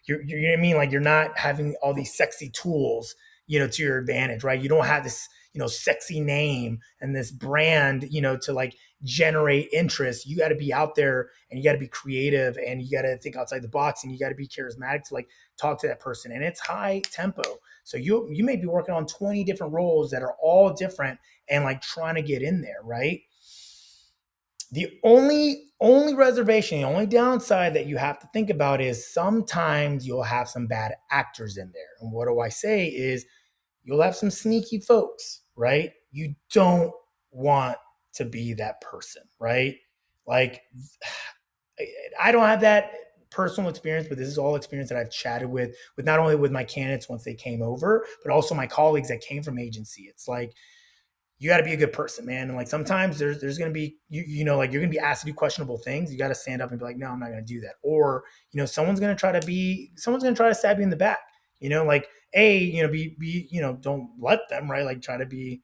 what I mean? Like, you're not having all these sexy tools, to your advantage, right? You don't have this, sexy name and this brand, to like generate interest. You got to be out there and you got to be creative and you got to think outside the box and you got to be charismatic to like talk to that person. And it's high tempo. So you may be working on 20 different roles that are all different and like trying to get in there, right? The only reservation, the only downside that you have to think about is sometimes you'll have some bad actors in there. And what do I say is, you'll have some sneaky folks, right? You don't want to be that person, right? Like, I don't have that personal experience, but this is all experience that I've chatted with not only with my candidates once they came over, but also my colleagues that came from agency. It's like, you got to be a good person, man. And like, sometimes there's going to be, like, you're going to be asked to do questionable things. You got to stand up and be like, no, I'm not going to do that. Or, someone's going to try to stab you in the back, like, don't let them, right? Like, try to be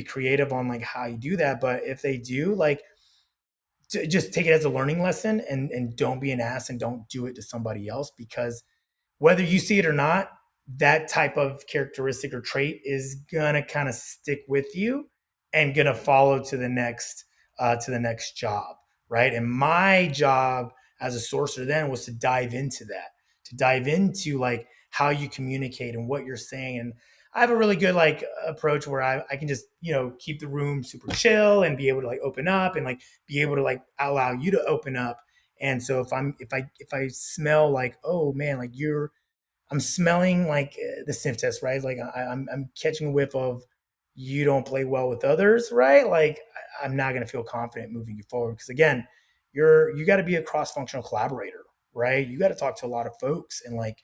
creative on like how you do that. But if they do, like, just take it as a learning lesson and don't be an ass and don't do it to somebody else, because whether you see it or not, that type of characteristic or trait is gonna kind of stick with you and gonna follow to the next job, right? And my job as a sourcer then was to dive into that, to dive into like how you communicate and what you're saying. And I have a really good like approach where I can just, keep the room super chill and be able to like open up and like be able to like allow you to open up. And so if I smell like, oh man, like I'm smelling like the sniff test, right? Like, I'm catching a whiff of, you don't play well with others, right? Like, I'm not going to feel confident moving you forward, because again, you got to be a cross functional collaborator, right? You got to talk to a lot of folks, and like,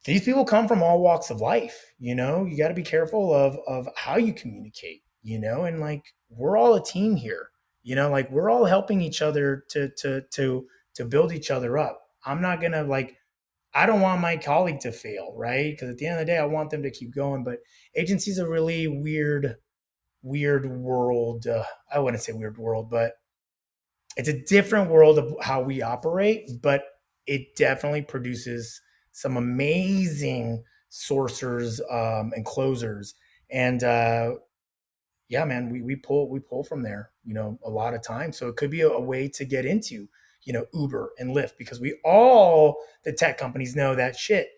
these people come from all walks of life. You got to be careful of how you communicate. And like, we're all a team here. Like, we're all helping each other to build each other up. I'm not gonna like, I don't want my colleague to fail, right? Because at the end of the day, I want them to keep going. But agency is a really weird world. I wouldn't say weird world, but it's a different world of how we operate. But it definitely produces some amazing sourcers and closers And yeah, man, we pull from there, a lot of times. So it could be a way to get into, Uber and Lyft, because we all the tech companies know that shit.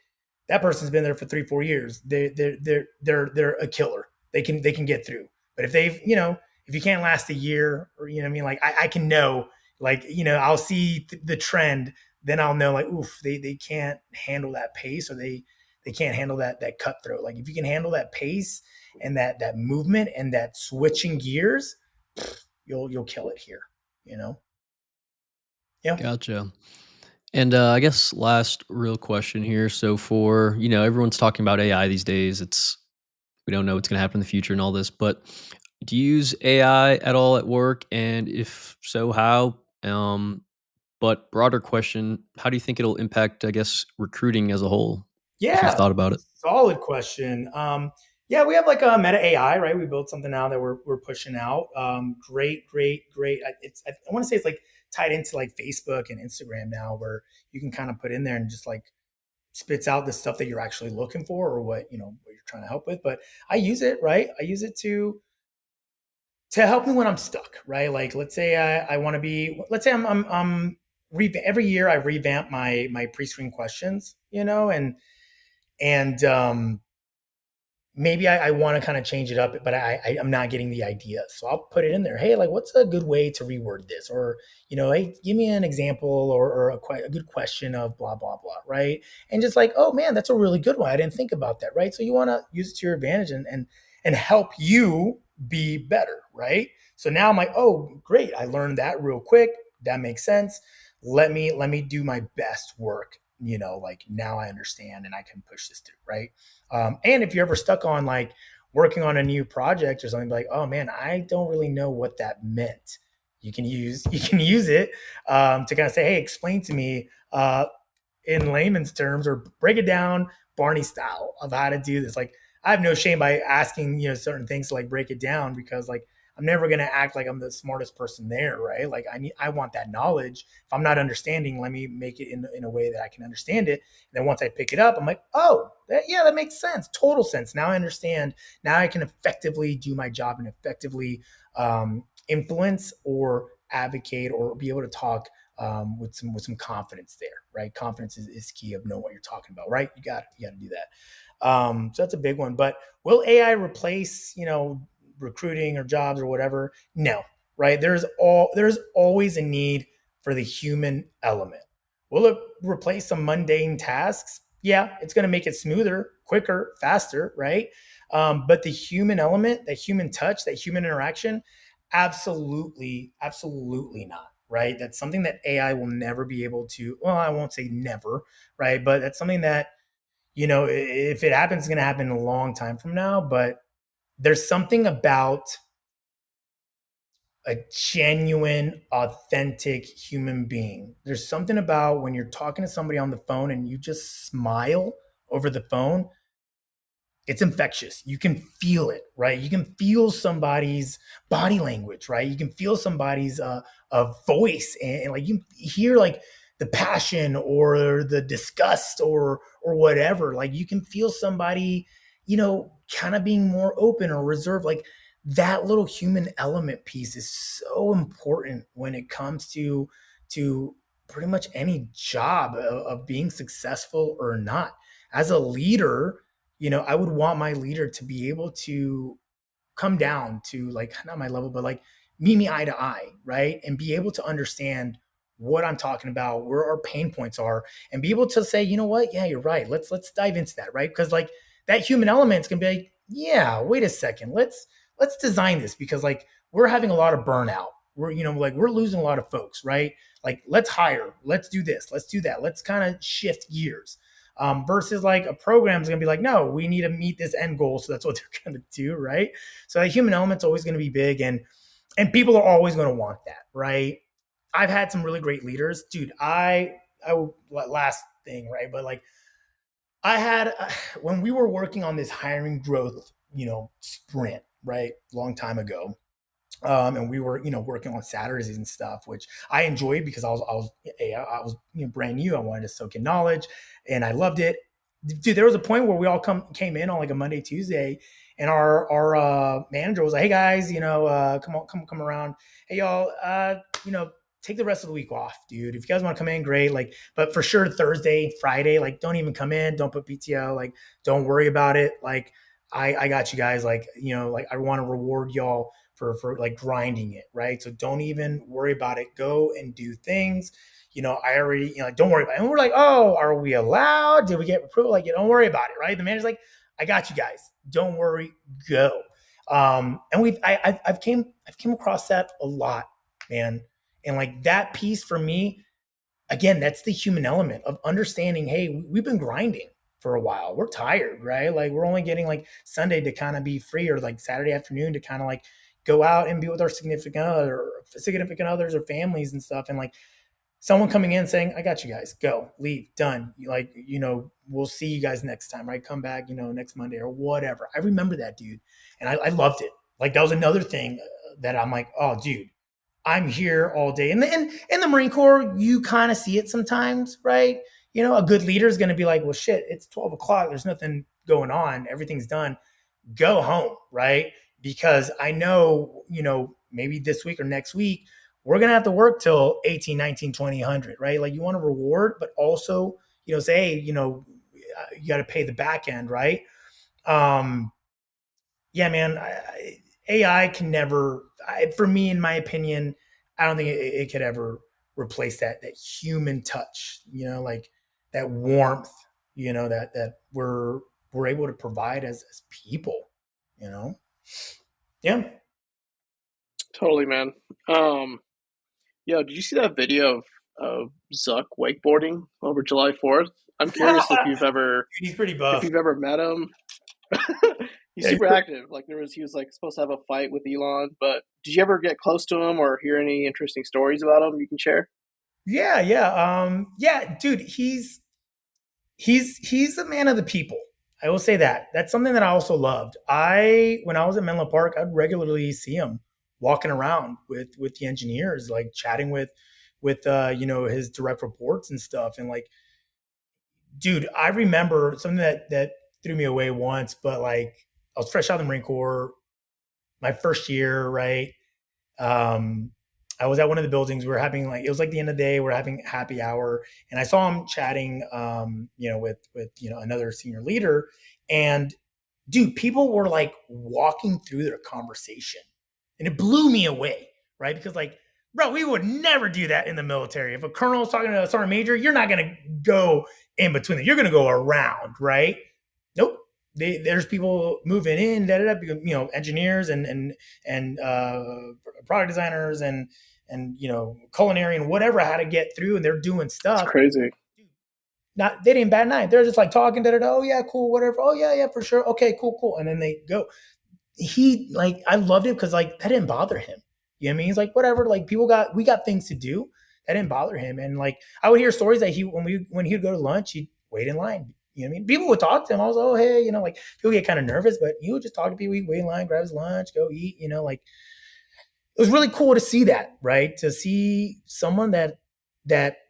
That person's been there for 3-4 years. They're a killer. They can get through. But if you can't last a year, or what I mean, like I can know, like I'll see the trend, then I'll know, like, oof, they can't handle that pace, or they can't handle that cutthroat. Like if you can handle that pace and that movement and that switching gears, you'll kill it here. You know? Yeah. Gotcha. And I guess last real question here. So for everyone's talking about AI these days. We don't know what's going to happen in the future and all this, but do you use AI at all at work? And if so, how? But broader question, how do you think it'll impact, I guess, recruiting as a whole? If you've Yeah. thought about it. Solid question. Yeah, we have like a Meta AI, right? We built something now that we're pushing out. Great, great, great. I want to say it's like tied into like Facebook and Instagram now, where you can kind of put in there and just like spits out the stuff that you're actually looking for, or what you're trying to help with. But I use it, right? I use it to help me when I'm stuck, right? Like let's say I want to be, let's say every year I revamp my pre-screen questions, and maybe I want to kind of change it up, but I'm not getting the idea. So I'll put it in there. Hey, like, what's a good way to reword this? Or, hey, give me an example, or a good question of blah, blah, blah. Right. And just like, oh man, that's a really good one. I didn't think about that. Right. So you want to use it to your advantage, and help you be better. Right. So now I'm like, oh, great. I learned that real quick. That makes sense. Let me do my best work. Like now I understand and I can push this through. Right. And if you're ever stuck on like working on a new project or something, like, oh man, I don't really know what that meant. You can use it to kind of say, hey, explain to me in layman's terms, or break it down Barney style of how to do this. Like I have no shame by asking, certain things to like break it down, because like I'm never going to act like I'm the smartest person there, right? Like I want that knowledge. If I'm not understanding, let me make it in a way that I can understand it. And then once I pick it up, I'm like, oh, that makes sense. Total sense. Now I understand. Now I can effectively do my job and effectively influence or advocate or be able to talk with some confidence there, right? Confidence is key of knowing what you're talking about, right? You got to do that. So that's a big one. But will AI replace recruiting or jobs or whatever? No, right? There's always a need for the human element. Will it replace some mundane tasks? Yeah, it's going to make it smoother, quicker, faster, right? But the human element, that human touch, that human interaction, absolutely, absolutely not. Right. That's something that AI will never be able to. Well, I won't say never, right? But that's something that, if it happens, it's going to happen a long time from now. But there's something about a genuine, authentic human being. There's something about when you're talking to somebody on the phone and you just smile over the phone. It's infectious. You can feel it, right? You can feel somebody's body language, right? You can feel somebody's voice, and like you hear like the passion or the disgust or whatever. Like you can feel somebody, kind of being more open or reserved. Like that little human element piece is so important when it comes to pretty much any job of being successful or not. As a leader, I would want my leader to be able to come down to, like, not my level, but like meet me eye to eye, right? And be able to understand what I'm talking about, where our pain points are, and be able to say, you know what? Yeah, you're right. Let's dive into that, right? Because like that human element's gonna be like, yeah, wait a second, let's design this, because like we're having a lot of burnout. We're losing a lot of folks, right? Like let's hire, let's do this, let's do that, let's kind of shift gears. Versus like a program is going to be like, no, we need to meet this end goal, so that's what they're going to do, right? So the human element's always going to be big, and people are always going to want that, right? I've had some really great leaders, dude. Last thing, right? But like I had when we were working on this hiring growth, sprint, right, long time ago. And we were, working on Saturdays and stuff, which I enjoyed because I was brand new. I wanted to soak in knowledge, and I loved it. Dude, there was a point where we all came in on like a Monday, Tuesday, And our manager was like, "Hey guys, come around. Hey y'all, take the rest of the week off, dude. If you guys want to come in, great. Like, but for sure Thursday, Friday, like, don't even come in. Don't put PTO. Like, don't worry about it. Like, I got you guys. Like, like I want to reward y'all for like grinding it, right? So don't even worry about it. Go and do things. I already, like, don't worry about it. And we're like, oh, are we allowed? Did we get approval? Like, don't worry about it, right? The manager's like, I got you guys. Don't worry, go. And I've came across that a lot, man. And like that piece for me, again, that's the human element of understanding, hey, we've been grinding for a while. We're tired, right? Like we're only getting like Sunday to kind of be free, or like Saturday afternoon to kind of like go out and be with our significant others or families and stuff. And like someone coming in saying, I got you guys, go, leave, done. We'll see you guys next time, right? Come back, next Monday or whatever. I remember that, dude. And I loved it. Like that was another thing that I'm like, oh, dude, I'm here all day. And in the Marine Corps, you kind of see it sometimes, right? A good leader is going to be like, well, shit, it's 12 o'clock. There's nothing going on. Everything's done. Go home, right? Because I know, maybe this week or next week, we're going to have to work till 18, 19, 20, 100, right? Like you want to reward, but also, say, hey, you got to pay the back end, right? Um, yeah, man, AI can never, for me, in my opinion, I don't think it could ever replace that human touch, like that warmth, that we're able to provide as people, you know? Yeah. Totally, man. Um, Yo, did you see that video of Zuck wakeboarding over July 4th? I'm curious He's pretty if buff. you've ever met him. He's Yeah, super active. Like he was like supposed to have a fight with Elon, but did you ever get close to him or hear any interesting stories about him you can share? yeah, dude, he's a man of the people. I will say that. That's something that I also loved. When I was at Menlo Park, I'd regularly see him walking around with the engineers, like chatting with his direct reports and stuff. And like, dude, I remember something that threw me away once, but like I was fresh out of the Marine Corps, my first year, right? Um, I was at one of the buildings. We were having like, it was like the end of the day. We're having happy hour, and I saw him chatting, with another senior leader, and dude, people were like walking through their conversation, and it blew me away, right? Because like, bro, we would never do that in the military. If a colonel's talking to a sergeant major, you're not gonna go in between them. You're gonna go around, right? Nope. There's people moving in, engineers and product designers and culinary and whatever, how to get through, and they're doing It's stuff. crazy. Not they didn't bat an eye. They're just like talking, da da da. Oh yeah, cool, whatever. Oh yeah, for sure. Okay, cool, and then they go. He like I loved it because like that didn't bother him. You know what I mean? He's like, whatever. Like we got things to do. That didn't bother him. And like I would hear stories that when he would go to lunch, he'd wait in line. You know what I mean? People would talk to him. I was like, oh hey, like people get kind of nervous, but he would just talk to people. He'd wait in line, grab his lunch, go eat. Like it was really cool to see that, right? To see someone that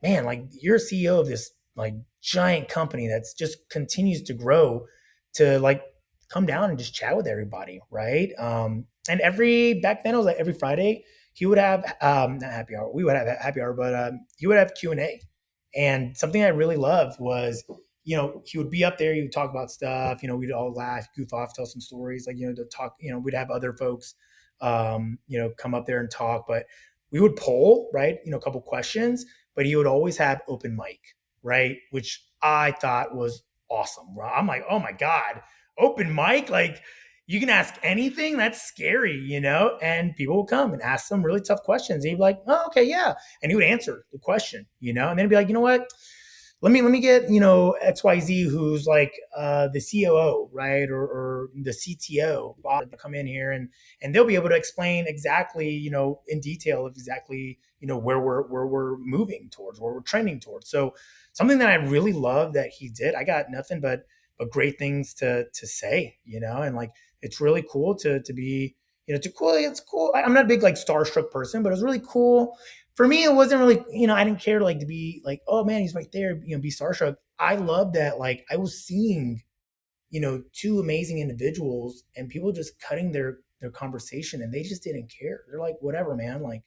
man, like you're a CEO of this like giant company that's just continues to grow, to like come down and just chat with everybody, right? And back then it was like every Friday he would have not happy hour. We would have happy hour, but he would have Q&A. And something I really loved was, he would be up there, he would talk about stuff, we'd all laugh, goof off, tell some stories, like, to talk, we'd have other folks come up there and talk, but we would poll, right? A couple questions, but he would always have open mic, right? Which I thought was awesome. I'm like, oh my God, open mic? Like you can ask anything? That's scary, And people would come and ask some really tough questions. And he'd be like, oh, okay, yeah. And he would answer the question, and then he'd be like, you know what? Let me get XYZ, who's like the COO, right, or the CTO to come in here, and they'll be able to explain exactly in detail of exactly where we're moving towards, where we're trending towards. So something that I really love that he did. I got nothing but great things to say, and like it's really cool to be it's cool. I'm not a big like starstruck person, but it was really cool. For me, it wasn't really, I didn't care like to be like, oh man, he's right there, be starstruck. I love that like I was seeing, two amazing individuals and people just cutting their conversation, and they just didn't care. They're like, whatever, man. Like,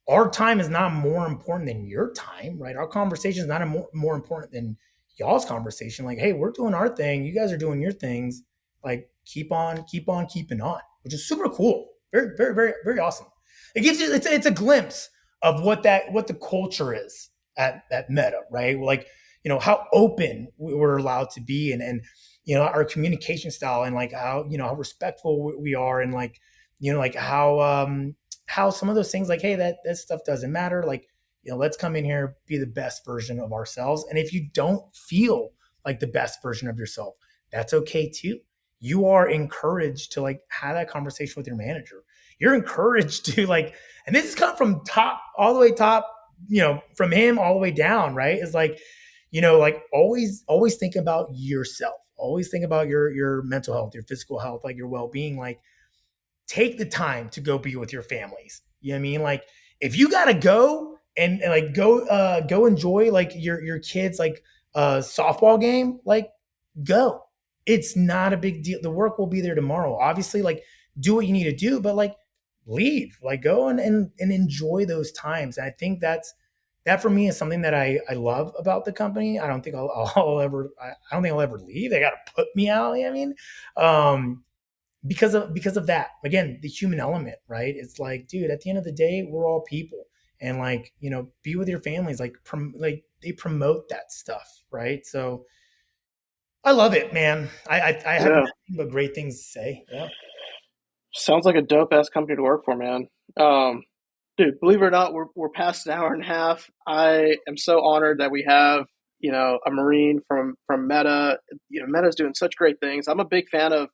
our time is not more important than your time, right? Our conversation is not more important than y'all's conversation. Like, hey, we're doing our thing. You guys are doing your things. Like, keep on keeping on, which is super cool. Very, very, very, very awesome. It gives you, it's a glimpse of what the culture is at Meta, right? Like, how open we're allowed to be, and our communication style, and like how respectful we are, and like, like how some of those things, like, hey, that stuff doesn't matter. Like, let's come in here, be the best version of ourselves. And if you don't feel like the best version of yourself, that's okay too. You are encouraged to like have that conversation with your manager. You're encouraged to like, and this has come from top all the way top, from him all the way down, right? Is like, like always think about yourself. Always think about your mental health, your physical health, like your well-being. Like, take the time to go be with your families. You know what I mean? Like, if you gotta go and like go enjoy like your kids like softball game, like, go. It's not a big deal. The work will be there tomorrow. Obviously, like, do what you need to do, but like, leave, like, go and enjoy those times. And I think that for me is something that I love about the company. I don't think I'll ever, I don't think I'll ever leave. They got to put me out. You know what I mean? Because of that, again, the human element, right? It's like, dude, at the end of the day, we're all people, and like, be with your families, like like they promote that stuff, right? So I love it, man. I have Yeah. nothing but great things to say. Yeah. Sounds like a dope ass company to work for, man. Dude, believe it or not, we're past an hour and a half. I am so honored that we have, a Marine from Meta. Meta's doing such great things. I'm a big fan of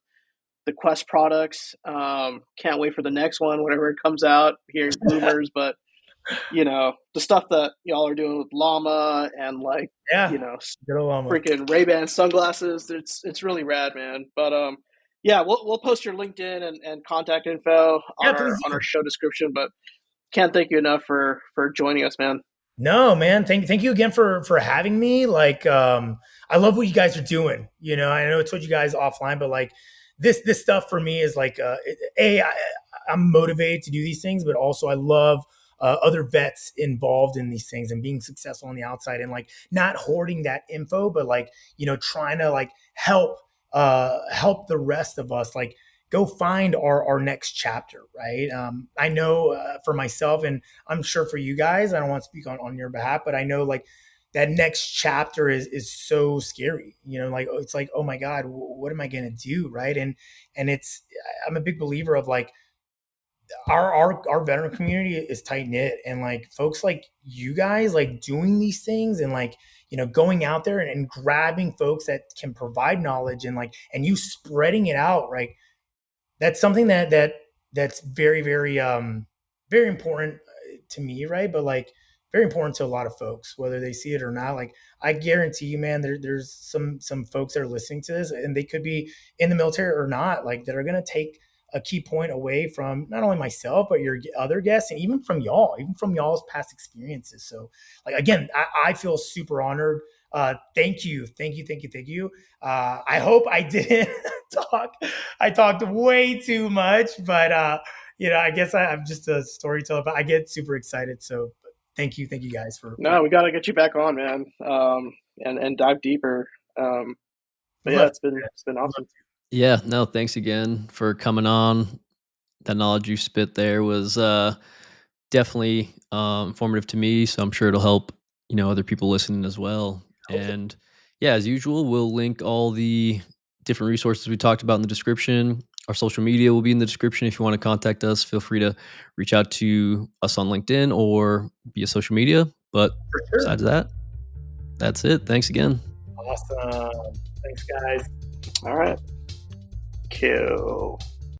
the Quest products. Can't wait for the next one, whenever it comes out. Hearing rumors, but the stuff that y'all are doing with Llama and like, Yeah. you know, Good old Llama. freaking Ray-Ban sunglasses. It's really rad, man. But yeah, we'll post your LinkedIn and contact info Yeah, on please our do. show description. But can't thank you enough for joining us, man. No, man. Thank you again for having me. Like, I love what you guys are doing. I know I told you guys offline, but like this stuff for me is like, I'm motivated to do these things, but also I love other vets involved in these things and being successful on the outside, and like not hoarding that info, but like, trying to like help the rest of us like go find our next chapter, right? I know for myself, and I'm sure for you guys, I don't want to speak on your behalf, but I know like that next chapter is so scary. Like, it's like, oh my God, what am I gonna do, right? And I'm a big believer of like our veteran community is tight knit, and like folks like you guys like doing these things, and like going out there and grabbing folks that can provide knowledge, and like, and you spreading it out, right? That's something that's very, very very important to me, right? But like very important to a lot of folks, whether they see it or not. Like, I guarantee you, man, there's some folks that are listening to this, and they could be in the military or not, like, that are going to take a key point away from not only myself but your other guests, and even from y'all's past experiences. So like, again, I feel super honored. Thank you, thank you, thank you, thank you. I hope I didn't I talked way too much, but I guess I'm just a storyteller, but I get super excited. So thank you guys for No, we got to get you back on, man, and dive deeper. But yeah, love it's been love awesome. Yeah, no, thanks again for coming on. That knowledge you spit there was definitely informative to me, so I'm sure it'll help other people listening as well. hopefully. And yeah, as usual, we'll link all the different resources we talked about in the description. Our social media will be in the description. If you want to contact us, feel free to reach out to us on LinkedIn or via social media. But For sure. besides that, that's it. Thanks again. Awesome. Thanks, guys. All right, cool.